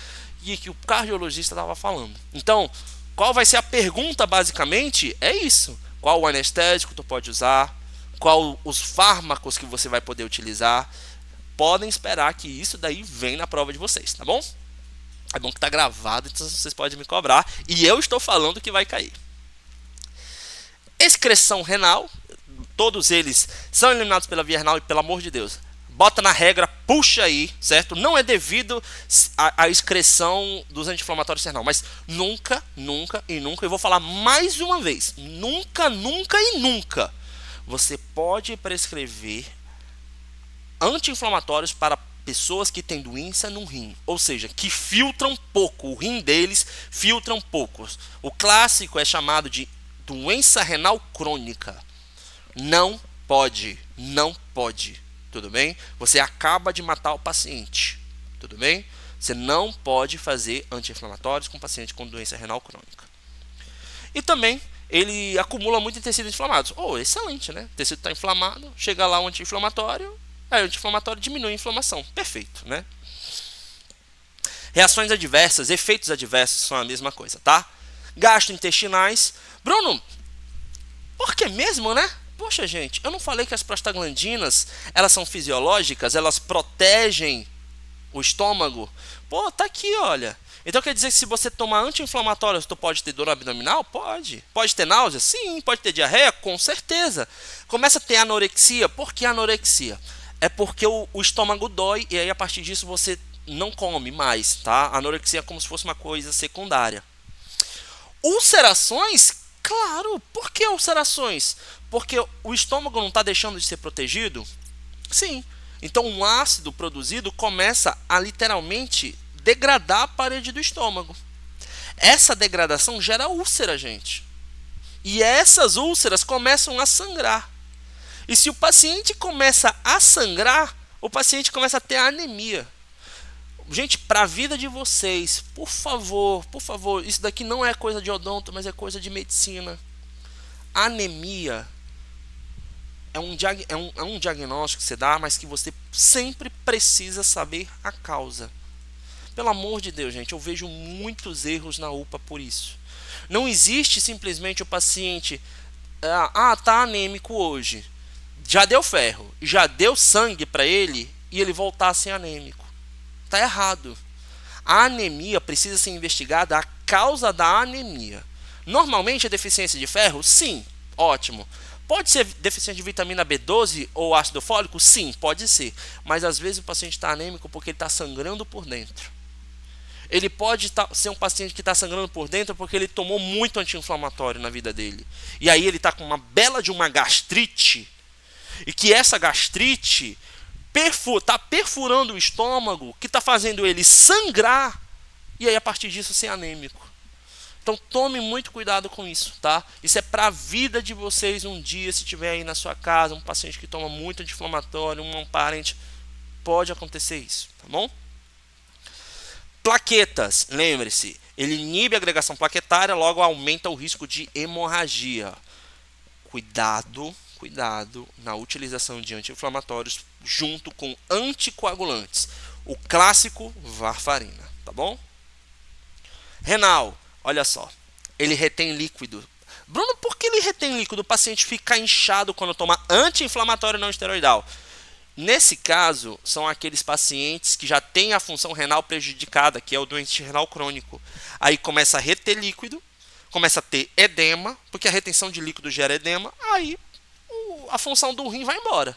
e que o cardiologista estava falando. Então, qual vai ser a pergunta basicamente? É isso. Qual o anestésico tu pode usar? Qual os fármacos que você vai poder utilizar? Podem esperar que isso daí vem na prova de vocês, tá bom? É bom que tá gravado, então vocês podem me cobrar. E eu estou falando que vai cair. Excreção renal. Todos eles são eliminados pela via renal e, pelo amor de Deus, bota na regra, puxa aí, certo? Não é devido à excreção dos anti-inflamatórios renal, mas nunca, nunca e nunca, eu vou falar mais uma vez, nunca, nunca e nunca, você pode prescrever anti-inflamatórios para pessoas que têm doença no rim, ou seja, que filtram pouco, o rim deles filtram poucos. O clássico é chamado de doença renal crônica. Não pode, não pode. Tudo bem? Você acaba de matar o paciente. Tudo bem? Você não pode fazer anti-inflamatórios com paciente com doença renal crônica. E também ele acumula muito em tecidos inflamados. Excelente, né? O tecido está inflamado, chega lá um anti-inflamatório, aí o anti-inflamatório diminui a inflamação. Perfeito, né? Reações adversas, efeitos adversos são a mesma coisa, tá? Gastrointestinais. Bruno, por que mesmo, né? Poxa, gente, eu não falei que as prostaglandinas, elas são fisiológicas, elas protegem o estômago? Pô, tá aqui, olha. Então quer dizer que se você tomar anti-inflamatórios, tu pode ter dor abdominal? Pode. Pode ter náusea? Sim. Pode ter diarreia? Com certeza. Começa a ter anorexia. Por que anorexia? É porque o estômago dói e aí a partir disso você não come mais, tá? Anorexia é como se fosse uma coisa secundária. Ulcerações? Claro. Por que ulcerações? Porque o estômago não está deixando de ser protegido? Sim. Então um ácido produzido começa a literalmente degradar a parede do estômago. Essa degradação gera úlcera, gente. E essas úlceras começam a sangrar. E se o paciente começa a sangrar, o paciente começa a ter anemia. Gente, para a vida de vocês, por favor, isso daqui não é coisa de odonto, mas é coisa de medicina. Anemia é um diagnóstico que você dá, mas que você sempre precisa saber a causa. Pelo amor de Deus, gente, eu vejo muitos erros na UPA por isso. Não existe simplesmente o paciente, tá anêmico hoje, já deu ferro, já deu sangue para ele e ele voltar a ser anêmico. Tá errado. A anemia precisa ser investigada, a causa da anemia. Normalmente é deficiência de ferro? Sim, ótimo. Pode ser deficiência de vitamina B12 ou ácido fólico? Sim, pode ser. Mas às vezes o paciente está anêmico porque ele está sangrando por dentro. Ele pode ser um paciente que está sangrando por dentro porque ele tomou muito anti-inflamatório na vida dele. E aí ele está com uma bela de uma gastrite. E que essa gastrite está perfurando o estômago, que está fazendo ele sangrar. E aí a partir disso ser anêmico. Então tome muito cuidado com isso, tá? Isso é para a vida de vocês um dia, se tiver aí na sua casa um paciente que toma muito anti-inflamatório, um parente, pode acontecer isso, tá bom? Plaquetas, lembre-se, Ele inibe a agregação plaquetária, logo aumenta o risco de hemorragia. Cuidado na utilização de anti-inflamatórios junto com anticoagulantes. O clássico varfarina, tá bom? Renal, olha só, ele retém líquido. Bruno, por que ele retém líquido? O paciente fica inchado quando toma anti-inflamatório não esteroidal. Nesse caso, são aqueles pacientes que já têm a função renal prejudicada, que é o doente renal crônico. Aí começa a reter líquido, começa a ter edema, porque a retenção de líquido gera edema, aí a função do rim vai embora.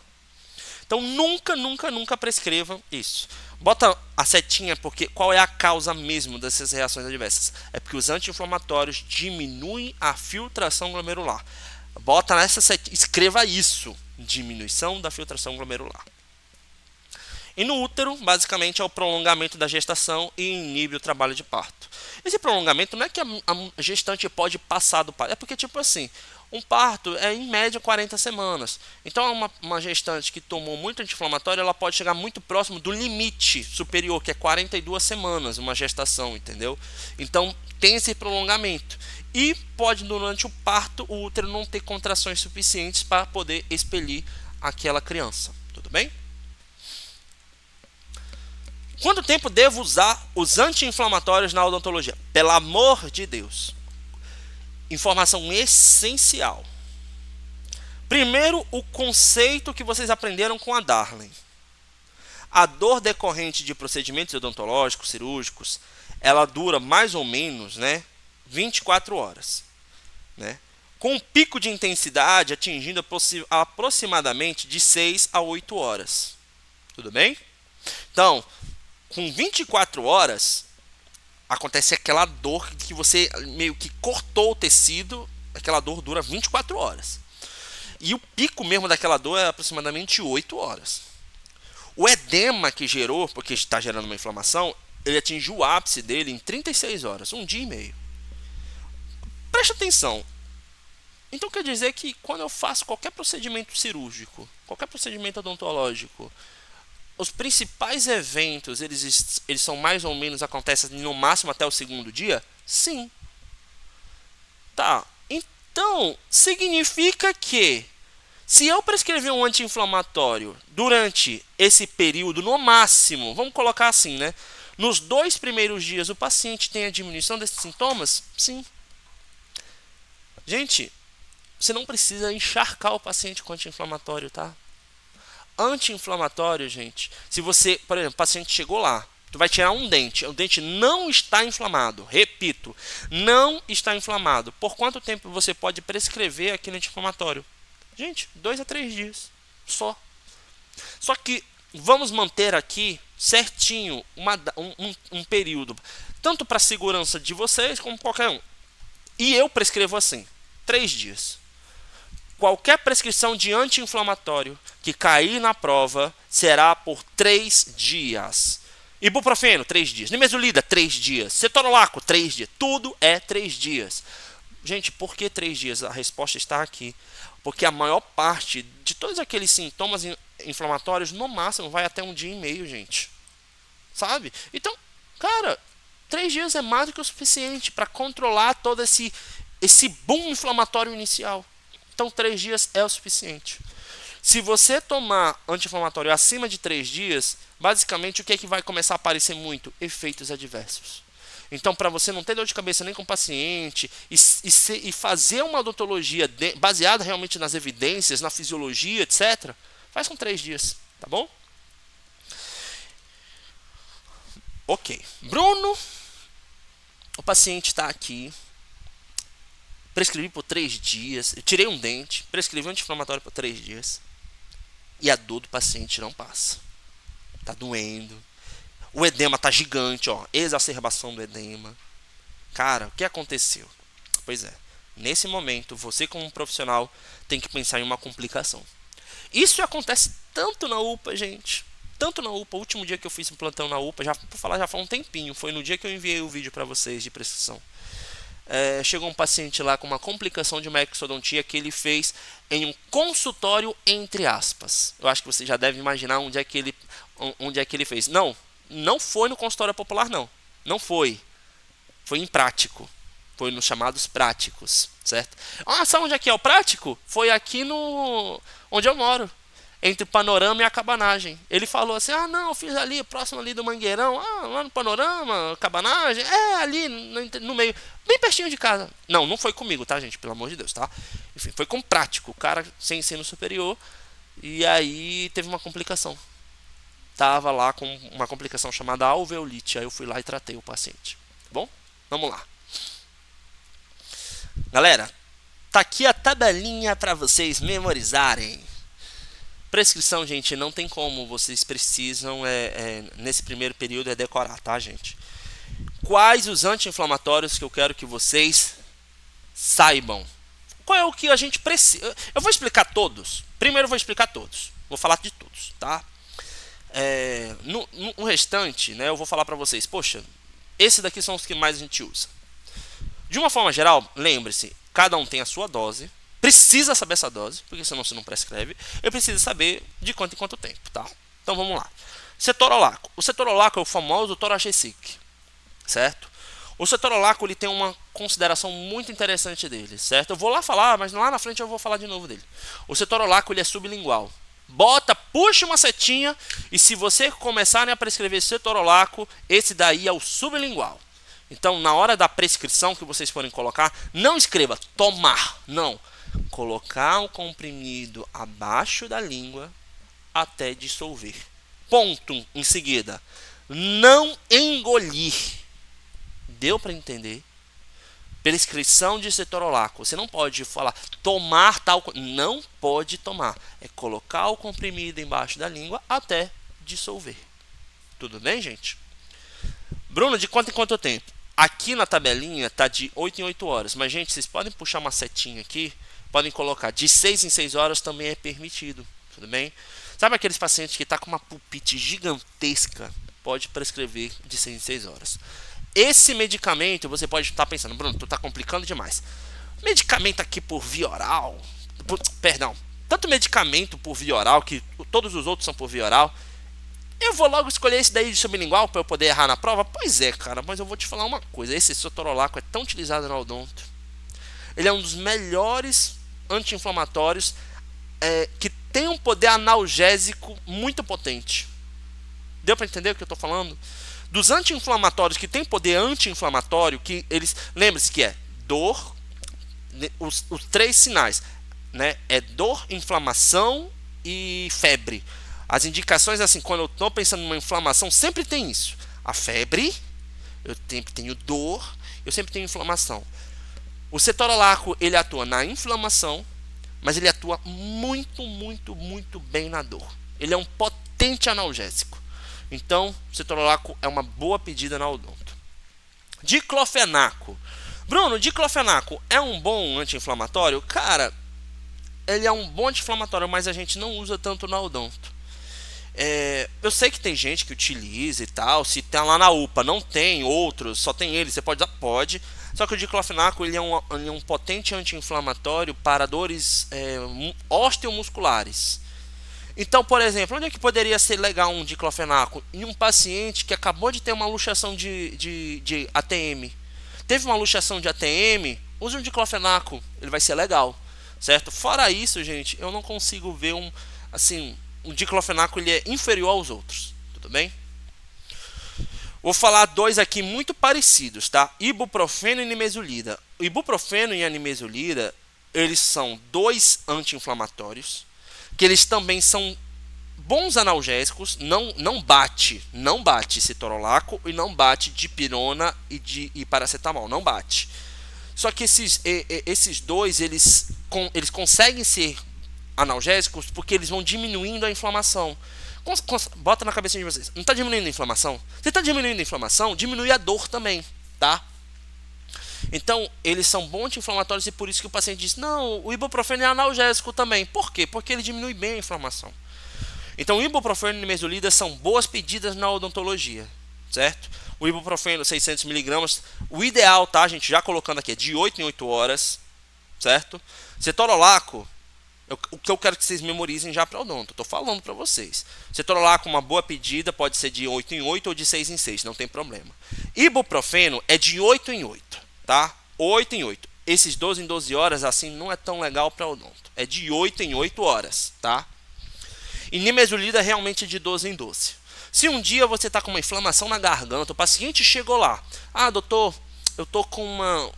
Então nunca prescreva isso. Bota a setinha, porque qual é a causa mesmo dessas reações adversas? É porque os anti-inflamatórios diminuem a filtração glomerular. Bota nessa setinha, escreva isso, diminuição da filtração glomerular. E no útero, basicamente, é o prolongamento da gestação e inibe o trabalho de parto. Esse prolongamento não é que a gestante pode passar do parto, é porque, tipo assim, um parto é em média 40 semanas. Então, uma gestante que tomou muito anti-inflamatório, ela pode chegar muito próximo do limite superior, que é 42 semanas, uma gestação, entendeu? Então, tem esse prolongamento. E pode, durante o parto, o útero não ter contrações suficientes para poder expelir aquela criança. Tudo bem? Quanto tempo devo usar os anti-inflamatórios na odontologia? Pelo amor de Deus. Informação essencial. Primeiro, o conceito que vocês aprenderam com a Darlene. A dor decorrente de procedimentos odontológicos, cirúrgicos, ela dura mais ou menos, 24 horas. Com um pico de intensidade atingindo aproximadamente de 6 a 8 horas. Tudo bem? Então, com 24 horas, acontece aquela dor que você meio que cortou o tecido, aquela dor dura 24 horas. E o pico mesmo daquela dor é aproximadamente 8 horas. O edema que gerou, porque está gerando uma inflamação, ele atinge o ápice dele em 36 horas, um dia e meio. Preste atenção. Então quer dizer que quando eu faço qualquer procedimento cirúrgico, qualquer procedimento odontológico, os principais eventos, eles são mais ou menos, acontecem no máximo até o segundo dia? Sim. Tá. Então, significa que se eu prescrever um anti-inflamatório durante esse período, no máximo, vamos colocar assim, nos 2 primeiros dias o paciente tem a diminuição desses sintomas? Sim. Gente, você não precisa encharcar o paciente com anti-inflamatório, tá? Anti-inflamatório, gente, se você, por exemplo, o paciente chegou lá, tu vai tirar um dente, o dente não está inflamado, repito, não está inflamado. Por quanto tempo você pode prescrever aquele anti-inflamatório? Gente, 2 a 3 dias, só. Só que vamos manter aqui certinho um período, tanto para a segurança de vocês como qualquer um. E eu prescrevo assim, 3 dias. Qualquer prescrição de anti-inflamatório que cair na prova será por 3 dias. Ibuprofeno, 3 dias. Nimesulida, 3 dias. Cetorolaco, 3 dias. Tudo é 3 dias. Gente, por que 3 dias? A resposta está aqui. Porque a maior parte de todos aqueles sintomas inflamatórios, no máximo, vai até um dia e meio, gente. Sabe? Então, cara, 3 dias é mais do que o suficiente para controlar todo esse boom inflamatório inicial. Então 3 dias é o suficiente. Se você tomar anti-inflamatório acima de 3 dias, basicamente o que é que vai começar a aparecer muito? Efeitos adversos. Então, para você não ter dor de cabeça nem com o paciente e fazer uma odontologia baseada realmente nas evidências, na fisiologia, etc., faz com 3 dias, tá bom? Ok. Bruno, o paciente está aqui. Prescrevi por 3 dias, eu tirei um dente, prescrevi um anti-inflamatório por 3 dias e a dor do paciente não passa. Tá doendo. O edema tá gigante, exacerbação do edema. Cara, o que aconteceu? Pois é, nesse momento, você como um profissional tem que pensar em uma complicação. Isso acontece tanto na UPA, gente. Tanto na UPA, o último dia que eu fiz um plantão na UPA, já faz um tempinho, foi no dia que eu enviei o vídeo para vocês de prescrição. Chegou um paciente lá com uma complicação de uma exodontia que ele fez em um consultório, entre aspas. Eu acho que você já deve imaginar onde é que ele fez. Não foi no consultório popular, não. Não foi. Foi em prático. Foi nos chamados práticos, certo? Ah, sabe onde é que é o prático? Foi aqui no onde eu moro, entre Panorama e a Cabanagem. Ele falou assim, ah não, eu fiz ali, próximo ali do Mangueirão, ah, lá no Panorama, Cabanagem, ali no meio, bem pertinho de casa. Não, não foi comigo, tá gente, pelo amor de Deus, tá? Enfim, foi com prático, o cara sem ensino superior, e aí teve uma complicação. Tava lá com uma complicação chamada alveolite, aí eu fui lá e tratei o paciente. Bom, vamos lá. Galera, tá aqui a tabelinha para vocês memorizarem. Prescrição, gente, não tem como. Vocês precisam, nesse primeiro período, decorar, tá, gente? Quais os anti-inflamatórios que eu quero que vocês saibam? Qual é o que a gente precisa? Eu vou explicar todos. Primeiro eu vou explicar todos. Vou falar de todos, tá? No restante, né, eu vou falar para vocês. Poxa, esses daqui são os que mais a gente usa. De uma forma geral, lembre-se, cada um tem a sua dose. Precisa saber essa dose, porque senão você não prescreve. Eu preciso saber de quanto em quanto tempo, tá? Então vamos lá. Cetorolaco. O cetorolaco é o famoso Toragesic, certo? O cetorolaco ele tem uma consideração muito interessante dele, certo? Eu vou lá falar, mas lá na frente eu vou falar de novo dele. O cetorolaco ele é sublingual. Puxa uma setinha e se você começarem a prescrever cetorolaco, esse daí é o sublingual. Então, na hora da prescrição que vocês forem colocar, não escreva tomar, não. Colocar o comprimido abaixo da língua até dissolver. Ponto em seguida. Não engolir. Deu para entender? Prescrição de cetorolaco. Você não pode falar tomar tal coisa. Não pode tomar. É colocar o comprimido embaixo da língua até dissolver. Tudo bem, gente? Bruno, de quanto em quanto tempo? Aqui na tabelinha tá de 8 em 8 horas. Mas, gente, vocês podem puxar uma setinha aqui. Podem colocar de 6 em 6 horas também é permitido. Tudo bem? Sabe aqueles pacientes que tá com uma pulpite gigantesca? Pode prescrever de 6 em 6 horas. Esse medicamento, você pode estar pensando, Bruno, tu tá complicando demais. Medicamento aqui por via oral. Perdão. Tanto medicamento por via oral, que todos os outros são por via oral. Eu vou logo escolher esse daí de sublingual para eu poder errar na prova? Pois é, cara, mas eu vou te falar uma coisa. Esse cetorolaco é tão utilizado na odonto. Ele é um dos melhores anti-inflamatórios que tem um poder analgésico muito potente. Deu para entender o que eu estou falando? Dos anti-inflamatórios que tem poder anti-inflamatório, que eles... Lembre-se que é dor, os 3 sinais, né? É dor, inflamação e febre. As indicações, assim, quando eu estou pensando numa inflamação, sempre tem isso. A febre, eu sempre tenho dor, eu sempre tenho inflamação. O cetorolaco, ele atua na inflamação, mas ele atua muito, muito, muito bem na dor. Ele é um potente analgésico. Então, o cetorolaco é uma boa pedida na odonto. Diclofenaco. Bruno, diclofenaco é um bom anti-inflamatório? Cara, ele é um bom anti-inflamatório, mas a gente não usa tanto na odonto. Eu sei que tem gente que utiliza e tal. Se tem lá na UPA, não tem outros, só tem ele, você pode usar? Pode. Só que o diclofenaco ele é um potente anti-inflamatório para dores osteomusculares. Então, por exemplo, onde é que poderia ser legal um diclofenaco? Em um paciente que acabou de ter uma luxação de ATM. Teve uma luxação de ATM, use um diclofenaco, ele vai ser legal, certo? Fora isso, gente, eu não consigo ver um diclofenaco ele é inferior aos outros, tudo bem? Vou falar 2 aqui muito parecidos, tá? Ibuprofeno e nimesulida. O ibuprofeno e a nimesulida, eles são 2 anti-inflamatórios, que eles também são bons analgésicos, não bate cetorolaco e não bate dipirona e paracetamol, não bate. Só que esses 2, eles conseguem ser analgésicos porque eles vão diminuindo a inflamação. Bota na cabeça de vocês, não está diminuindo a inflamação? Se está diminuindo a inflamação, diminui a dor também, tá? Então, eles são bons anti-inflamatórios e por isso que o paciente diz, não, o ibuprofeno é analgésico também. Por quê? Porque ele diminui bem a inflamação. Então, o ibuprofeno e nimesulida são boas pedidas na odontologia, certo? O ibuprofeno 600mg, o ideal, tá, gente, já colocando aqui, é de 8 em 8 horas, certo? Cetorolaco, o que eu quero que vocês memorizem já para odonto, estou falando para vocês. Cetorolaco, uma boa pedida, pode ser de 8 em 8 ou de 6 em 6, não tem problema. Ibuprofeno é de 8 em 8, tá? 8 em 8. Esses 12 em 12 horas, assim, não é tão legal para odonto. É de 8 em 8 horas, tá? E nimesulida realmente é de 12 em 12. Se um dia você está com uma inflamação na garganta, o paciente chegou lá. Ah, doutor, eu tô com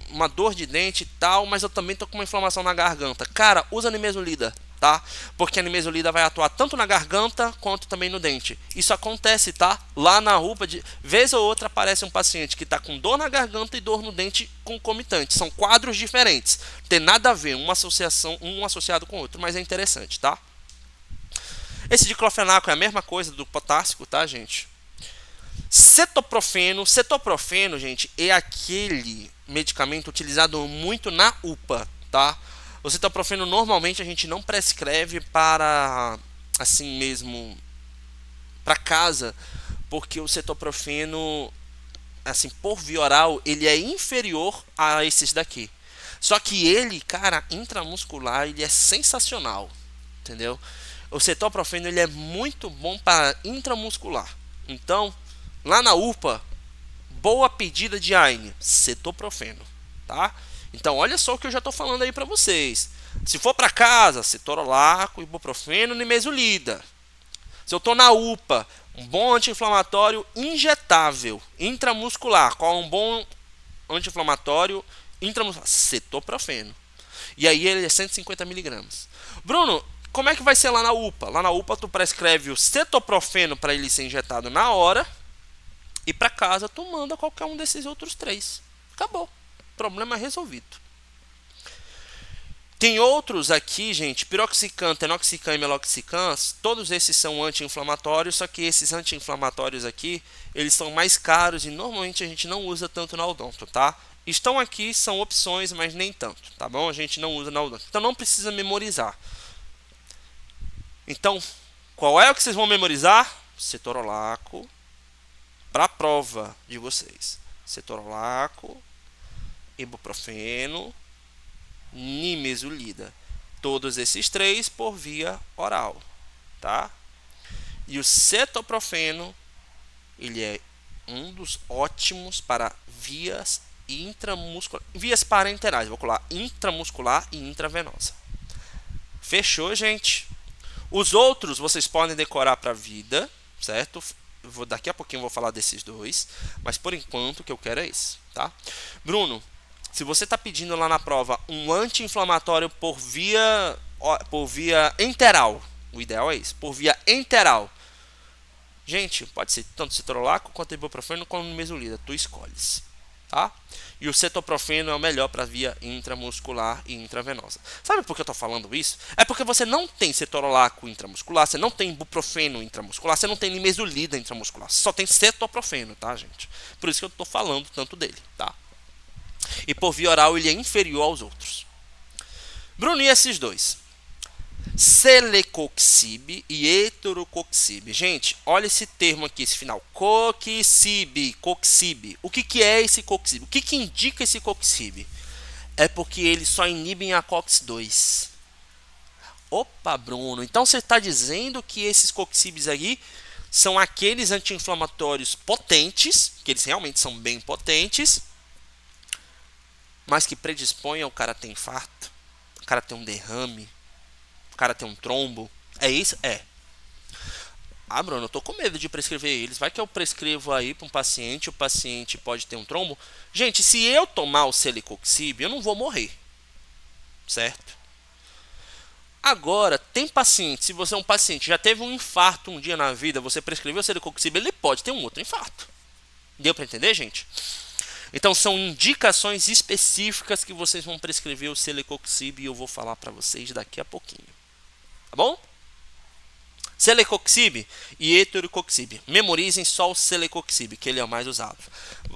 uma dor de dente e tal, mas eu também tô com uma inflamação na garganta. Cara, usa nimesulida, tá? Porque a nimesulida vai atuar tanto na garganta quanto também no dente. Isso acontece, tá? Lá na UPA, de vez ou outra aparece um paciente que tá com dor na garganta e dor no dente concomitante. São quadros diferentes. Tem nada a ver uma associação, um associado com o outro, mas é interessante, tá? Esse diclofenaco é a mesma coisa do potássico, tá, gente? Cetoprofeno. Cetoprofeno, gente, é aquele medicamento utilizado muito na UPA, tá? O cetoprofeno normalmente a gente não prescreve para, assim mesmo, para casa, porque o cetoprofeno, assim, por via oral, ele é inferior a esses daqui. Só que ele, cara, intramuscular, ele é sensacional, entendeu? O cetoprofeno ele é muito bom para intramuscular. Então, lá na UPA, boa pedida de AINE, cetoprofeno, tá? Então, olha só o que eu já estou falando aí para vocês. Se for para casa, cetorolaco, ibuprofeno, nimesulida. Se eu estou na UPA, um bom anti-inflamatório injetável, intramuscular. Qual é um bom anti-inflamatório intramuscular? Cetoprofeno. E aí ele é 150 miligramas. Bruno, como é que vai ser lá na UPA? Lá na UPA tu prescreve o cetoprofeno para ele ser injetado na hora. E para casa tu manda qualquer um desses outros 3. Acabou. Problema resolvido. Tem outros aqui, gente, piroxicam, tenoxicam e meloxicam, todos esses são anti-inflamatórios, só que esses anti-inflamatórios aqui, eles são mais caros e normalmente a gente não usa tanto na odonto, tá? Estão aqui, são opções, mas nem tanto, tá bom? A gente não usa na odonto. Então não precisa memorizar. Então, qual é o que vocês vão memorizar? Cetorolaco, para a prova de vocês. Cetorolaco, ibuprofeno, nimesulida. Todos esses 3 por via oral, tá? E o cetoprofeno, ele é um dos ótimos para vias intramuscular, vias parenterais, vou colar intramuscular e intravenosa. Fechou, gente? Os outros vocês podem decorar para a vida, certo? Daqui a pouquinho eu vou falar desses 2, mas por enquanto o que eu quero é esse, tá? Bruno, se você está pedindo lá na prova um anti-inflamatório por via enteral, o ideal é isso, por via enteral. Gente, pode ser tanto cetorolaco quanto ibuprofeno quanto nimesulida, tu escolhes, tá? E o cetoprofeno é o melhor para via intramuscular e intravenosa. Sabe por que eu estou falando isso? É porque você não tem cetorolaco intramuscular, você não tem ibuprofeno intramuscular, você não tem nimesulida intramuscular, você só tem cetoprofeno, tá, gente? Por isso que eu estou falando tanto dele, tá? E por via oral ele é inferior aos outros. Bruno, e esses 2? Celecoxib e heterocoxib. Gente, olha esse termo aqui, esse final. Coxib. O que é esse coxib? O que indica esse coxib? É porque eles só inibem a COX-2. Opa, Bruno. Então você está dizendo que esses coxibs aí são aqueles anti-inflamatórios potentes, que eles realmente são bem potentes, mas que predispõem ao cara ter infarto, o cara ter um derrame, o cara ter um trombo. É isso? É. Ah, Bruno, eu tô com medo de prescrever eles. Vai que eu prescrevo aí para um paciente, o paciente pode ter um trombo. Gente, se eu tomar o celecoxib, eu não vou morrer. Certo? Agora, tem paciente, se você é um paciente, já teve um infarto um dia na vida, você prescreveu o celecoxib, ele pode ter um outro infarto. Deu para entender, gente? Então são indicações específicas que vocês vão prescrever o celecoxib e eu vou falar para vocês daqui a pouquinho. Tá bom? Celecoxib e heterocoxib. Memorizem só o celecoxib, que ele é o mais usado.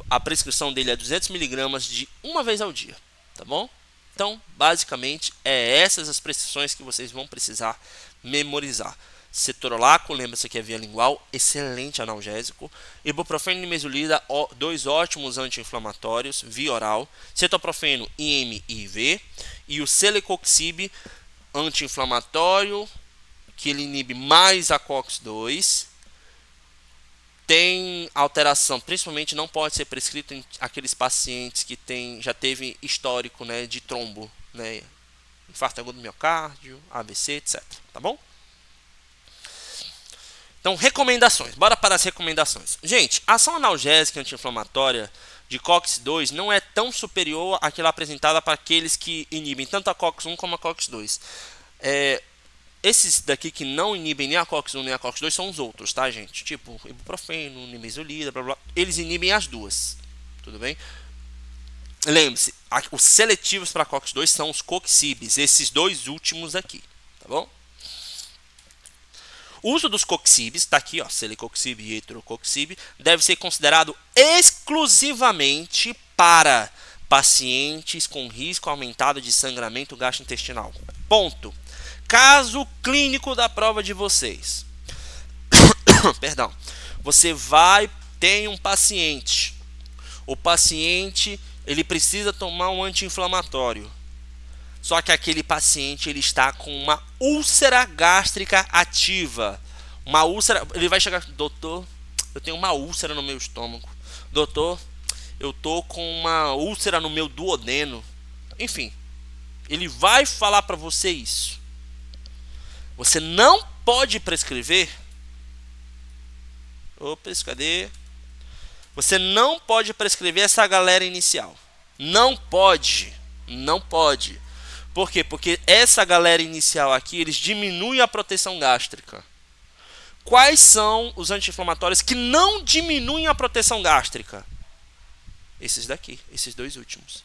A prescrição dele é 200 mg de uma vez ao dia, tá bom? Então, basicamente, é essas as prescrições que vocês vão precisar memorizar. Cetorolaco, lembra-se que é via lingual, excelente analgésico. Ibuprofeno e nimesulida, 2 ótimos anti-inflamatórios, via oral. Cetoprofeno, IM e IV. E o celecoxib, anti-inflamatório, que ele inibe mais a COX-2, tem alteração, principalmente não pode ser prescrito em aqueles pacientes que já teve histórico, né, de trombo, né, infarto agudo do miocárdio, AVC, etc. Tá bom? Então, recomendações. Bora para as recomendações. Gente, a ação analgésica anti-inflamatória de COX-2 não é tão superior àquela apresentada para aqueles que inibem tanto a COX-1 como a COX-2. Esses daqui que não inibem nem a COX-1 nem a COX-2 são os outros, tá, gente? Tipo, ibuprofeno, nimesulida, blá blá. Eles inibem as duas. Tudo bem? Lembre-se, os seletivos para COX-2 são os coxibes, esses dois últimos aqui, tá bom? O uso dos coxibes, está aqui, ó, celecoxib e heterocoxib, deve ser considerado exclusivamente para pacientes com risco aumentado de sangramento gastrointestinal. Ponto. Caso clínico da prova de vocês. Perdão. Você tem um paciente. O paciente, ele precisa tomar um anti-inflamatório. Só que aquele paciente ele está com uma úlcera gástrica ativa. Uma úlcera, ele vai chegar, doutor, eu tenho uma úlcera no meu estômago. Doutor, eu tô com uma úlcera no meu duodeno. Enfim, ele vai falar para você isso. Você não pode prescrever. Opa, cadê? Você não pode prescrever essa galera inicial. Não pode. Não pode. Por quê? Porque essa galera inicial aqui, eles diminuem a proteção gástrica. Quais são os anti-inflamatórios que não diminuem a proteção gástrica? Esses daqui, esses dois últimos.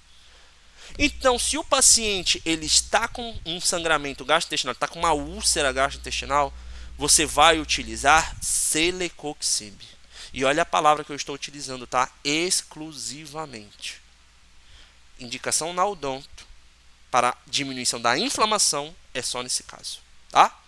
Então, se o paciente ele está com um sangramento gastrointestinal, está com uma úlcera gastrointestinal, você vai utilizar celecoxib. E olha a palavra que eu estou utilizando, tá? Exclusivamente. Indicação na odonto para diminuição da inflamação é só nesse caso, tá?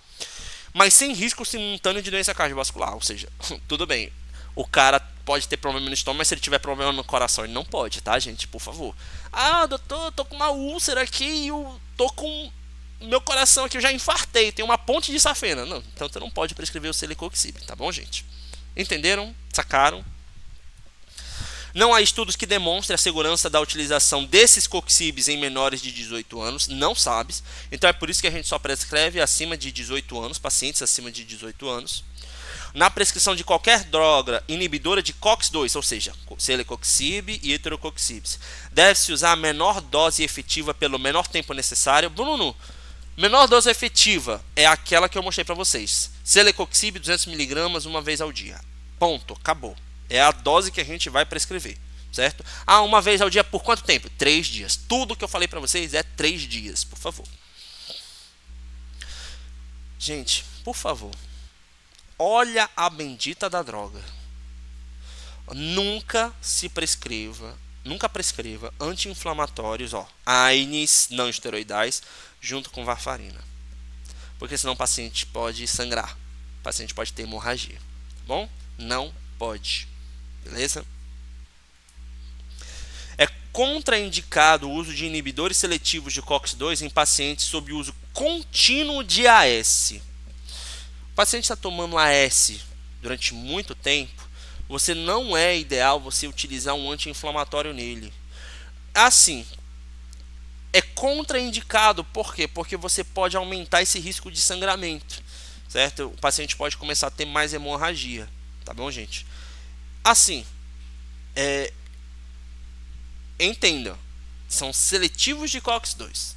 Mas sem risco simultâneo de doença cardiovascular, ou seja, tudo bem. O cara pode ter problema no estômago, mas se ele tiver problema no coração, ele não pode, tá, gente? Por favor. Ah, doutor, eu tô com uma úlcera aqui e eu tô com meu coração aqui, eu já infartei, tem uma ponte de safena. Não, então você não pode prescrever o celecoxib, tá bom, gente? Entenderam? Sacaram? Não há estudos que demonstrem a segurança da utilização desses coxibes em menores de 18 anos, não sabes. Então é por isso que a gente só prescreve acima de 18 anos, pacientes acima de 18 anos. Na prescrição de qualquer droga inibidora de COX-2, ou seja, celecoxib e heterocoxib, deve-se usar a menor dose efetiva pelo menor tempo necessário. Bruno, menor dose efetiva é aquela que eu mostrei para vocês. Celecoxib 200mg uma vez ao dia. Ponto, acabou. É a dose que a gente vai prescrever, certo? Ah, uma vez ao dia por quanto tempo? 3 dias. Tudo que eu falei para vocês é 3 dias, por favor. Gente, por favor, olha a bendita da droga. Nunca prescreva anti-inflamatórios, AINES não esteroidais, junto com varfarina. Porque senão o paciente pode sangrar. O paciente pode ter hemorragia. Tá bom? Não pode. Beleza? É contraindicado o uso de inibidores seletivos de COX-2 em pacientes sob uso contínuo de AS. O paciente está tomando AS durante muito tempo, não é ideal você utilizar um anti-inflamatório nele. Assim, é contraindicado, por quê? Porque você pode aumentar esse risco de sangramento, certo? O paciente pode começar a ter mais hemorragia, tá bom, gente? Assim, entenda, são seletivos de COX-2.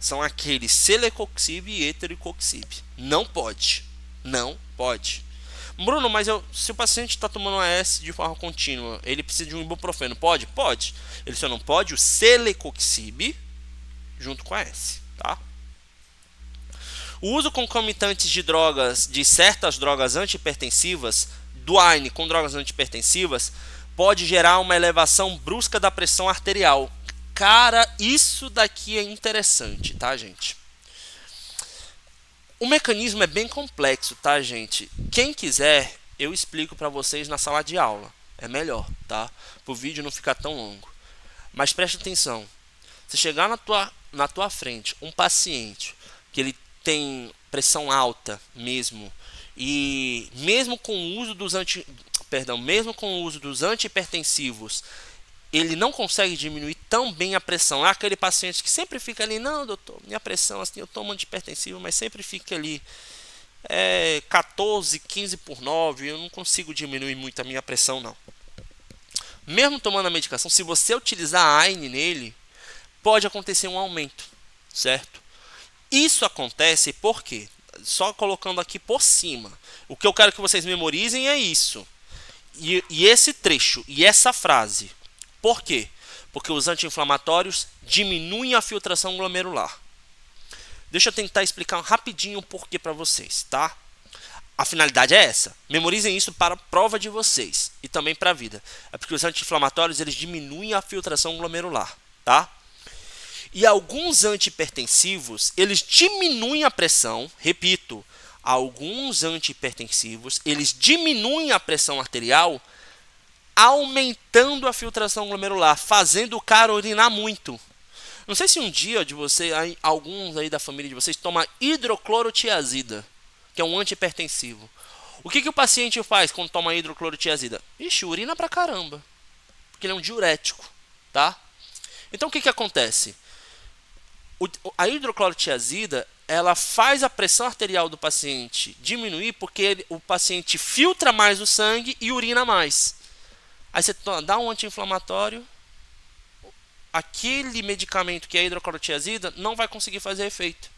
São aqueles celecoxib e heterocoxib. Não pode. Não pode. Bruno, mas se o paciente está tomando AS de forma contínua, ele precisa de um ibuprofeno. Pode? Pode. Ele só não pode o celecoxib junto com a AS, tá? O uso concomitante de certas drogas antihipertensivas, do AINE com drogas antihipertensivas, pode gerar uma elevação brusca da pressão arterial. Cara, isso daqui é interessante, tá, gente? O mecanismo é bem complexo, tá, gente? Quem quiser, eu explico para vocês na sala de aula. É melhor, tá? Para o vídeo não ficar tão longo. Mas preste atenção. Se chegar na tua frente um paciente que ele tem pressão alta mesmo E mesmo com o uso dos mesmo com o uso dos antihipertensivos, ele não consegue diminuir tão bem a pressão. É aquele paciente que sempre fica ali, não, doutor, minha pressão, assim, eu tomo antihipertensivo, mas sempre fica ali 14, 15 por 9, eu não consigo diminuir muito a minha pressão, não. Mesmo tomando a medicação, se você utilizar a AINE nele, pode acontecer um aumento, certo? Isso acontece porque, só colocando aqui por cima, o que eu quero que vocês memorizem é isso. E esse trecho, e essa frase. Por quê? Porque os anti-inflamatórios diminuem a filtração glomerular. Deixa eu tentar explicar rapidinho o porquê para vocês, tá? A finalidade é essa. Memorizem isso para a prova de vocês e também para a vida. É porque os anti-inflamatórios eles diminuem a filtração glomerular, tá? E alguns antihipertensivos, eles diminuem a pressão, repito, alguns antihipertensivos, eles diminuem a pressão arterial, aumentando a filtração glomerular, fazendo o cara urinar muito. Não sei se um dia de você, alguns aí da família de vocês, toma hidroclorotiazida, que é um antihipertensivo. O que o paciente faz quando toma hidroclorotiazida? Ixi, urina pra caramba, porque ele é um diurético, tá? Então o que acontece? A hidroclorotiazida, ela faz a pressão arterial do paciente diminuir porque o paciente filtra mais o sangue e urina mais. Aí você dá um anti-inflamatório, aquele medicamento que é a hidroclorotiazida não vai conseguir fazer efeito,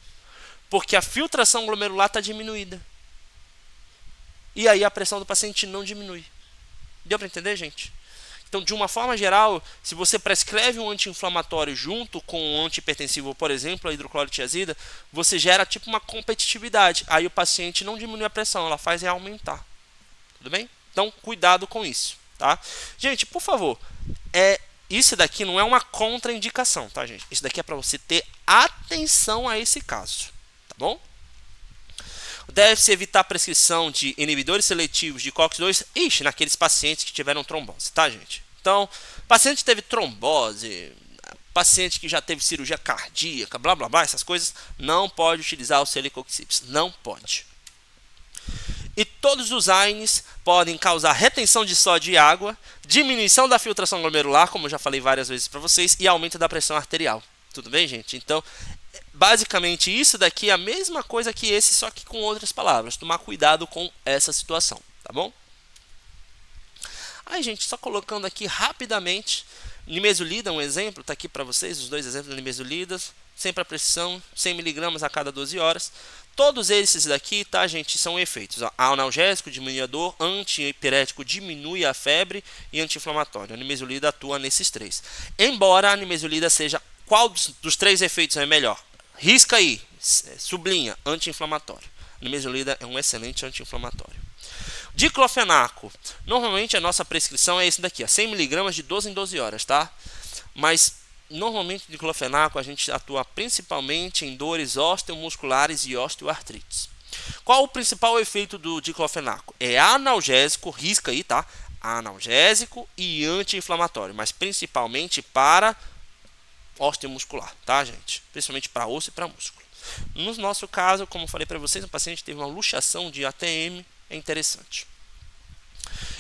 porque a filtração glomerular está diminuída. E aí a pressão do paciente não diminui. Deu para entender, gente? Então, de uma forma geral, se você prescreve um anti-inflamatório junto com um antihipertensivo, por exemplo, a hidroclorotiazida, você gera tipo uma competitividade. Aí o paciente não diminui a pressão, ela faz aumentar. Tudo bem? Então, cuidado com isso, tá? Gente, por favor, isso daqui não é uma contraindicação, tá, gente? Isso daqui é para você ter atenção a esse caso, tá bom? Deve-se evitar a prescrição de inibidores seletivos de COX-2, naqueles pacientes que tiveram trombose, tá, gente? Então, paciente que teve trombose, paciente que já teve cirurgia cardíaca, blá, blá, blá, essas coisas, não pode utilizar o celecoxibs, não pode. E todos os AINES podem causar retenção de sódio e água, diminuição da filtração glomerular, como eu já falei várias vezes para vocês, e aumento da pressão arterial. Tudo bem, gente? Então, basicamente, isso daqui é a mesma coisa que esse, só que com outras palavras. Tomar cuidado com essa situação, tá bom? Aí, gente, só colocando aqui rapidamente, nimesulida, um exemplo, tá aqui para vocês, os dois exemplos de nimesulida, sempre a prescrição, 100 mg a cada 12 horas. Todos esses daqui, tá, gente, são efeitos. Analgésico diminui a dor, antipirético diminui a febre e anti-inflamatório. A nimesulida atua nesses três. Embora a nimesulida seja, qual dos três efeitos é melhor? Risca aí, sublinha, anti-inflamatório. A nimesulida é um excelente anti-inflamatório. Diclofenaco. Normalmente a nossa prescrição é esse daqui, 100 mg de 12 em 12 horas, tá? Mas normalmente o diclofenaco a gente atua principalmente em dores osteomusculares e osteoartrites. Qual o principal efeito do diclofenaco? É analgésico, risca aí, tá? Analgésico e anti-inflamatório, mas principalmente para osteomuscular, tá, gente? Principalmente para osso e para músculo. No nosso caso, como falei para vocês, o paciente teve uma luxação de ATM, é interessante.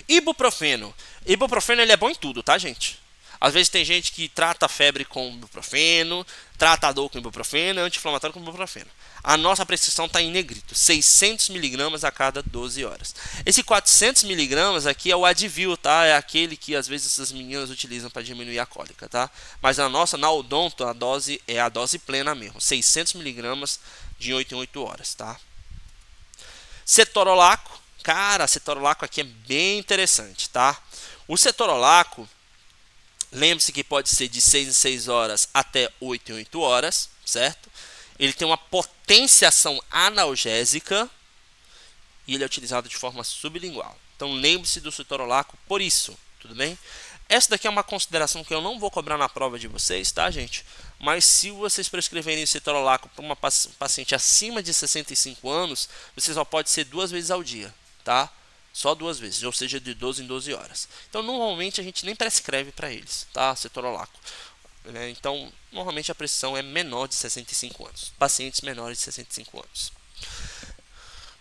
Ibuprofeno. Ibuprofeno ele é bom em tudo, tá, gente? Às vezes tem gente que trata a febre com ibuprofeno, trata a dor com ibuprofeno, anti-inflamatório com ibuprofeno. A nossa prescrição está em negrito, 600 mg a cada 12 horas. Esse 400 mg aqui é o Advil, tá? É aquele que às vezes as meninas utilizam para diminuir a cólica, tá? Mas na nossa, na odonto, a dose é a dose plena mesmo, 600 mg de 8 em 8 horas, tá? Cetorolaco. Cara, cetorolaco aqui é bem interessante, tá? O cetorolaco, lembre-se que pode ser de 6 em 6 horas até 8 em 8 horas, certo? Ele tem uma potenciação analgésica e ele é utilizado de forma sublingual. Então lembre-se do cetorolaco por isso, tudo bem? Essa daqui é uma consideração que eu não vou cobrar na prova de vocês, tá, gente? Mas se vocês prescreverem cetorolaco para uma paciente acima de 65 anos, você só pode ser 2 vezes ao dia, tá? Só 2 vezes, ou seja, de 12 em 12 horas. Então, normalmente, a gente nem prescreve para eles, tá? Cetorolaco. Então, normalmente, a prescrição é menor de 65 anos. Pacientes menores de 65 anos.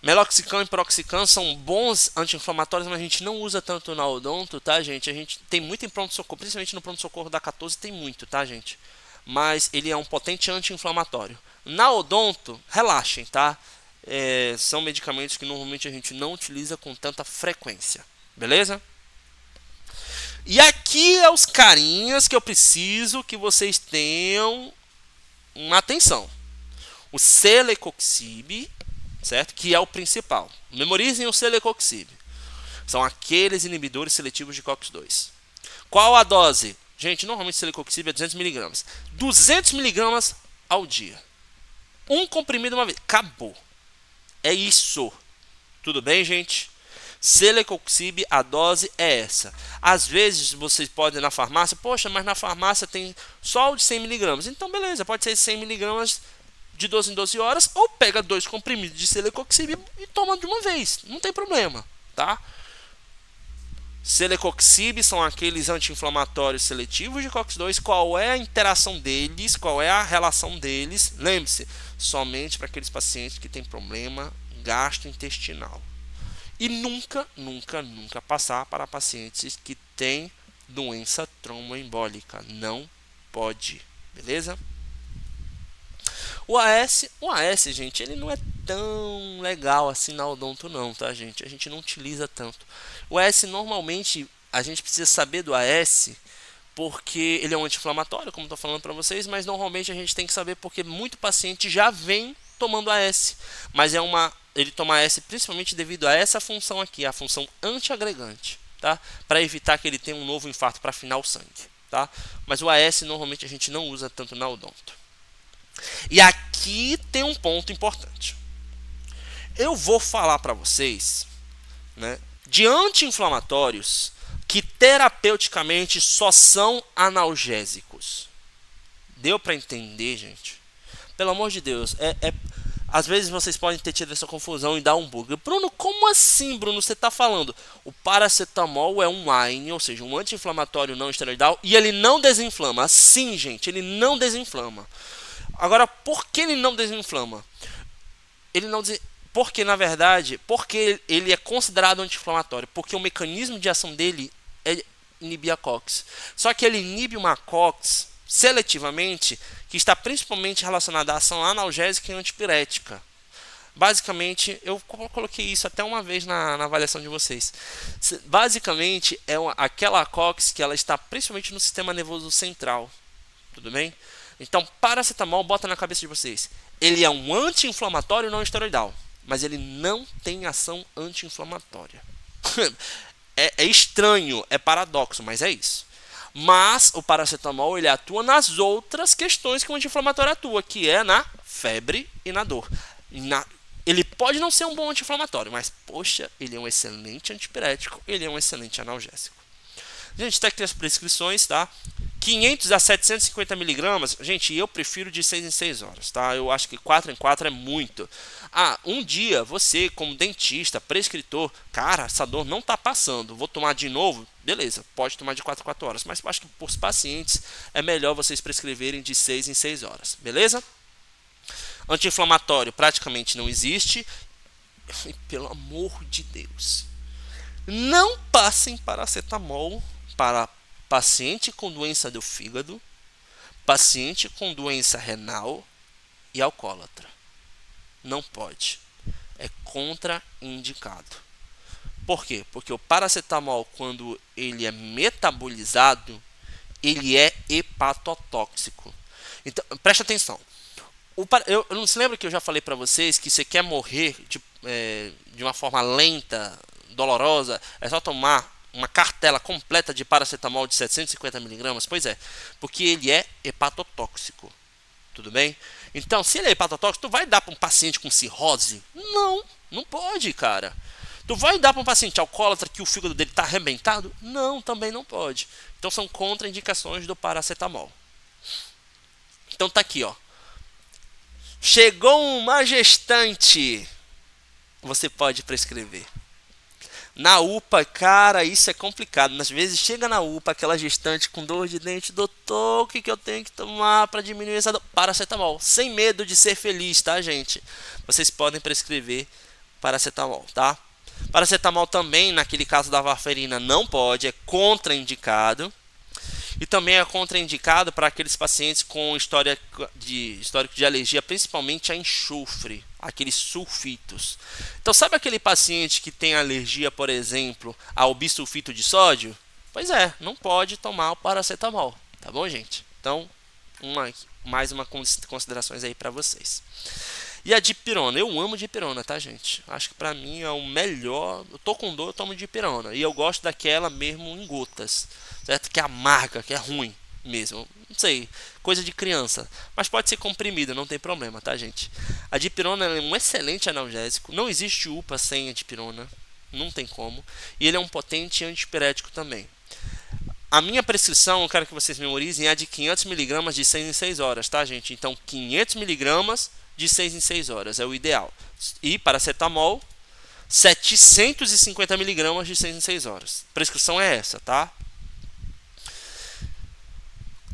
Meloxicam e piroxicam são bons anti-inflamatórios, mas a gente não usa tanto na odonto, tá, gente? A gente tem muito em pronto-socorro, principalmente no pronto-socorro da 14 tem muito, tá, gente? Mas ele é um potente anti-inflamatório. Na odonto, relaxem, tá? São medicamentos que normalmente a gente não utiliza com tanta frequência, beleza? E aqui é os carinhas que eu preciso que vocês tenham uma atenção. O celecoxib, certo? Que é o principal. Memorizem o celecoxib. São aqueles inibidores seletivos de COX-2. Qual a dose? Gente, normalmente o celecoxib é 200 mg. 200 mg ao dia. Um comprimido uma vez. Acabou. É isso. Tudo bem, gente? Celecoxib, a dose é essa. Às vezes vocês podem ir na farmácia, poxa, mas na farmácia tem só o de 100 mg. Então beleza, pode ser 100 mg de 12 em 12 horas, ou pega 2 comprimidos de celecoxib e toma de uma vez. Não tem problema, tá? Celecoxib são aqueles anti-inflamatórios seletivos de COX-2. Qual é a interação deles? Qual é a relação deles? Lembre-se, somente para aqueles pacientes que têm problema gastrointestinal. E nunca, nunca, nunca passar para pacientes que têm doença tromboembólica. Não pode, beleza? O AS, gente, ele não é tão legal assim na odonto não, tá, gente? A gente não utiliza tanto. O AS, normalmente, a gente precisa saber do AS porque ele é um anti-inflamatório, como estou falando para vocês, mas normalmente a gente tem que saber porque muito paciente já vem tomando AS. Mas ele toma AS principalmente devido a essa função aqui, a função antiagregante, tá? Para evitar que ele tenha um novo infarto para afinar o sangue, tá? Mas o AS normalmente a gente não usa tanto na odonto. E aqui tem um ponto importante. Eu vou falar para vocês, né, de anti-inflamatórios que terapeuticamente só são analgésicos. Deu para entender, gente? Pelo amor de Deus, às vezes vocês podem ter tido essa confusão e dar um bug. Bruno, como assim, Bruno? Você está falando? O paracetamol é um AINE, ou seja, um anti-inflamatório não esteroidal, e ele não desinflama. Sim, gente, ele não desinflama. Agora, por que ele não desinflama? Porque, na verdade, porque ele é considerado anti-inflamatório? Porque o mecanismo de ação dele é inibir a COX. Só que ele inibe uma COX seletivamente, que está principalmente relacionada à ação analgésica e antipirética. Basicamente, eu coloquei isso até uma vez na avaliação de vocês. Basicamente, aquela COX que ela está principalmente no sistema nervoso central. Tudo bem? Então, paracetamol, bota na cabeça de vocês. Ele é um anti-inflamatório não esteroidal, mas ele não tem ação anti-inflamatória. É estranho, é paradoxo, mas é isso. Mas o paracetamol ele atua nas outras questões que o anti-inflamatório atua, que é na febre e na dor. Ele pode não ser um bom anti-inflamatório, mas, poxa, ele é um excelente antipirético, ele é um excelente analgésico. Gente, está aqui as prescrições, tá? 500 a 750 miligramas, gente, eu prefiro de 6 em 6 horas, tá? Eu acho que 4 em 4 é muito. Um dia você, como dentista, prescritor, cara, essa dor não tá passando, vou tomar de novo? Beleza, pode tomar de 4 em 4 horas, mas eu acho que por pacientes é melhor vocês prescreverem de 6 em 6 horas, beleza? Anti-inflamatório praticamente não existe. E, pelo amor de Deus, não passem paracetamol para paciente com doença do fígado, paciente com doença renal e alcoólatra. Não pode. É contraindicado. Por quê? Porque o paracetamol, quando ele é metabolizado, ele é hepatotóxico. Então, preste atenção. Eu não se lembra que eu já falei para vocês que você quer morrer de uma forma lenta, dolorosa, é só tomar uma cartela completa de paracetamol de 750 mg? Pois é, porque ele é hepatotóxico. Tudo bem? Então, se ele é hepatotóxico, tu vai dar para um paciente com cirrose? Não, não pode, cara. Tu vai dar para um paciente alcoólatra que o fígado dele está arrebentado? Não, também não pode. Então, são contraindicações do paracetamol. Então, tá aqui, ó. Chegou uma gestante, você pode prescrever. Na UPA, cara, isso é complicado. Às vezes chega na UPA aquela gestante com dor de dente, doutor, o que eu tenho que tomar para diminuir essa dor? Paracetamol, sem medo de ser feliz, tá, gente? Vocês podem prescrever paracetamol, tá? Paracetamol também, naquele caso da varfarina, não pode, é contraindicado. E também é contraindicado para aqueles pacientes com histórico de alergia, principalmente a enxofre, aqueles sulfitos. Então, sabe aquele paciente que tem alergia, por exemplo, ao bisulfito de sódio? Pois é, não pode tomar o paracetamol, tá bom, gente? Então, mais uma considerações aí para vocês. E a dipirona, eu amo dipirona, tá, gente? Acho que pra mim é o melhor. Eu tô com dor, eu tomo dipirona. E eu gosto daquela mesmo em gotas, certo? Que é amarga, que é ruim mesmo. Não sei, coisa de criança. Mas pode ser comprimido, não tem problema, tá, gente? A dipirona é um excelente analgésico. Não existe UPA sem a dipirona. Não tem como. E ele é um potente antipirético também. A minha prescrição, eu quero que vocês memorizem, é de 500 mg de 6 em 6 horas, tá, gente? Então, 500 mg de 6 em 6 horas é o ideal. E paracetamol, 750 mg de 6 em 6 horas. A prescrição é essa, tá?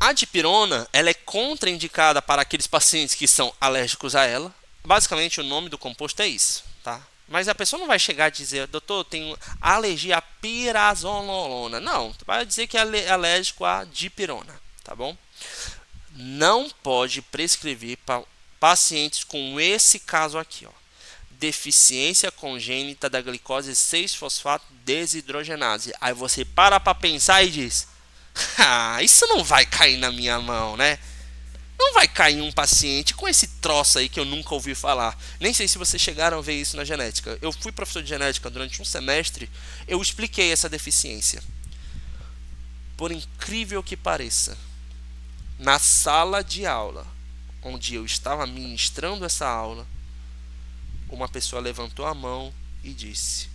A dipirona, ela é contraindicada para aqueles pacientes que são alérgicos a ela. Basicamente, o nome do composto é isso, tá? Mas a pessoa não vai chegar a dizer, doutor, eu tenho alergia à pirazolamona. Não, vai dizer que é alérgico à dipirona, tá bom? Não pode prescrever para pacientes com esse caso aqui, ó. Deficiência congênita da glicose 6-fosfato desidrogenase. Aí você para pensar e diz, isso não vai cair na minha mão, né? Não vai cair um paciente com esse troço aí que eu nunca ouvi falar. Nem sei se vocês chegaram a ver isso na genética. Eu fui professor de genética durante um semestre, eu expliquei essa deficiência. Por incrível que pareça, na sala de aula, onde eu estava ministrando essa aula, uma pessoa levantou a mão e disse: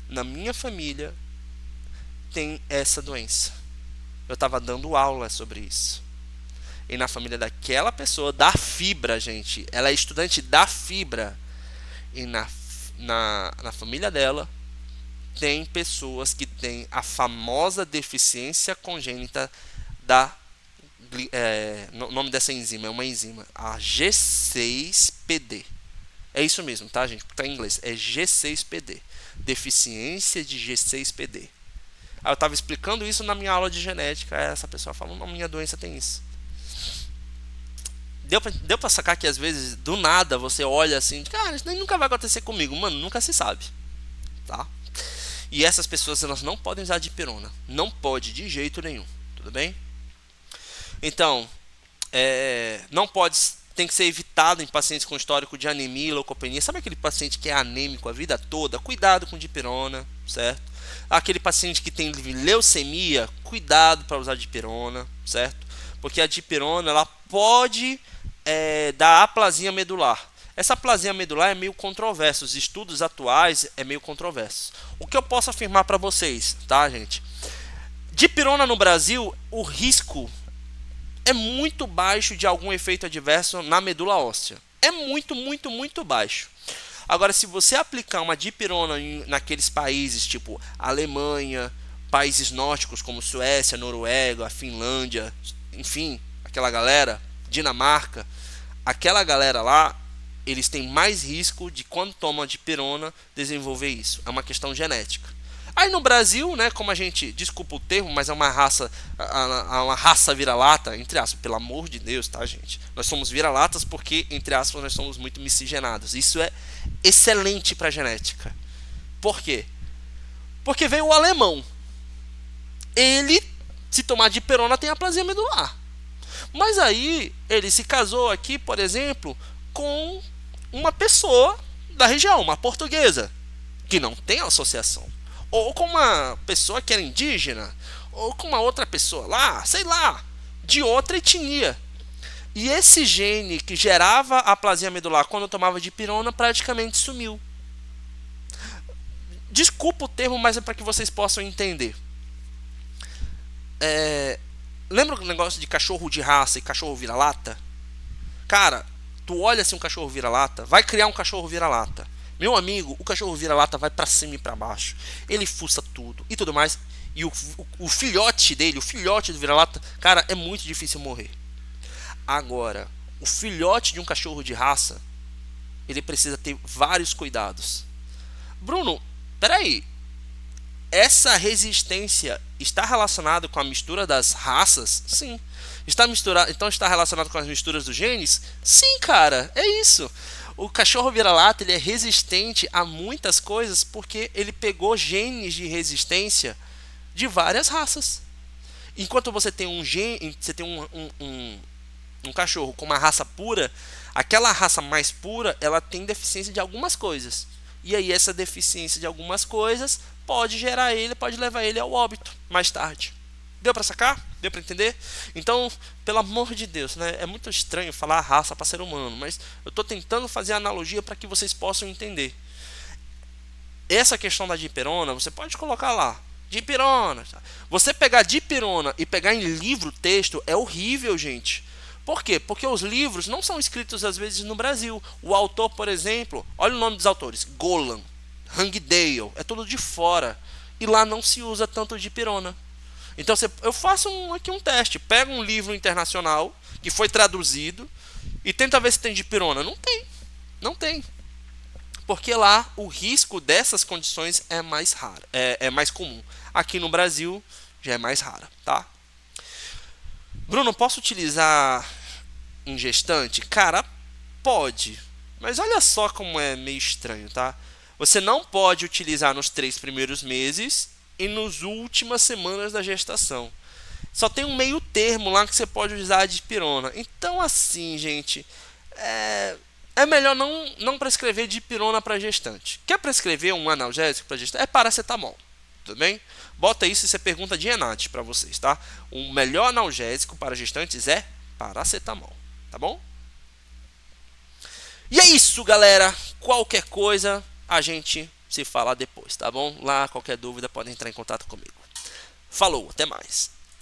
na minha família tem essa doença. Eu estava dando aula sobre isso. E na família daquela pessoa, da fibra, gente, ela é estudante da fibra. E na família dela, tem pessoas que têm a famosa deficiência congênita da... o nome dessa enzima é uma enzima, a G6PD. É isso mesmo, tá, gente? Tá em inglês. É G6PD. Deficiência de G6PD. Aí eu estava explicando isso na minha aula de genética. Aí essa pessoa falou, não, minha doença tem isso. Deu pra sacar que às vezes, do nada, você olha assim, cara, isso nunca vai acontecer comigo. Mano, nunca se sabe, tá? E essas pessoas, elas não podem usar dipirona. Não pode, de jeito nenhum, tudo bem? Então, não pode, tem que ser evitado em pacientes com histórico de anemia e leucopenia. Sabe aquele paciente que é anêmico a vida toda? Cuidado com dipirona, certo? Aquele paciente que tem leucemia, cuidado para usar dipirona, certo? Porque a dipirona, ela pode dar aplasia medular. Essa aplasia medular é meio controversa. Os estudos atuais é meio controverso. O que eu posso afirmar para vocês, tá, gente? Dipirona no Brasil, o risco é muito baixo de algum efeito adverso na medula óssea. É muito, muito, muito baixo. Agora, se você aplicar uma dipirona naqueles países tipo Alemanha, países nórdicos como Suécia, Noruega, Finlândia, enfim, aquela galera, Dinamarca, aquela galera lá, eles têm mais risco de, quando tomam a dipirona, desenvolver isso. É uma questão genética. Aí no Brasil, né, como a gente, desculpa o termo, mas é uma raça vira-lata, entre aspas, pelo amor de Deus, tá, gente? Nós somos vira-latas porque, entre aspas, nós somos muito miscigenados. Isso é excelente para a genética. Por quê? Porque veio o alemão. Ele, se tomar dipirona, tem aplasia medular. Mas aí, ele se casou aqui, por exemplo, com uma pessoa da região, uma portuguesa, que não tem associação. Ou com uma pessoa que era indígena, ou com uma outra pessoa lá, sei lá, de outra etnia. E esse gene que gerava a aplasia medular quando eu tomava dipirona praticamente sumiu. Desculpa o termo, mas é para que vocês possam entender. Lembra o negócio de cachorro de raça e cachorro vira-lata? Cara, tu olha assim um cachorro vira-lata, vai criar um cachorro vira-lata. Meu amigo, o cachorro vira-lata vai para cima e para baixo. Ele fuça tudo e tudo mais. E o filhote dele, o filhote do vira-lata, cara, é muito difícil morrer. Agora, o filhote de um cachorro de raça, ele precisa ter vários cuidados. Bruno, peraí, essa resistência está relacionada com a mistura das raças? Sim. Então está relacionado com as misturas dos genes? Sim, cara, é isso. O cachorro vira-lata ele é resistente a muitas coisas porque ele pegou genes de resistência de várias raças. Enquanto você tem um cachorro com uma raça pura, aquela raça mais pura ela tem deficiência de algumas coisas. E aí essa deficiência de algumas coisas pode levar ele ao óbito mais tarde. Deu para sacar? Deu para entender? Então, pelo amor de Deus, né? É muito estranho falar raça para ser humano, mas eu estou tentando fazer a analogia para que vocês possam entender. Essa questão da dipirona, você pode colocar lá, dipirona. Você pegar dipirona e pegar em livro texto é horrível, gente. Por quê? Porque os livros não são escritos às vezes no Brasil. O autor, por exemplo, olha o nome dos autores: Golan, Hangdale, é tudo de fora. E lá não se usa tanto dipirona. Então eu faço aqui um teste. Pega um livro internacional que foi traduzido e tenta ver se tem dipirona. Não tem. Não tem. Porque lá o risco dessas condições é mais raro, é mais comum. Aqui no Brasil já é mais rara, tá? Bruno, posso utilizar em gestante? Cara, pode. Mas olha só como é meio estranho, tá? Você não pode utilizar nos 3 primeiros meses e nas últimas semanas da gestação. Só tem um meio termo lá que você pode usar a dipirona. Então, assim, gente, é melhor não prescrever dipirona para gestante. Quer prescrever um analgésico para gestante? É paracetamol. Tudo bem? Bota isso, isso é pergunta de Enate para vocês, tá? O melhor analgésico para gestantes é paracetamol, tá bom? E é isso, galera. Qualquer coisa, a gente se fala depois, tá bom? Lá, qualquer dúvida, pode entrar em contato comigo. Falou, até mais.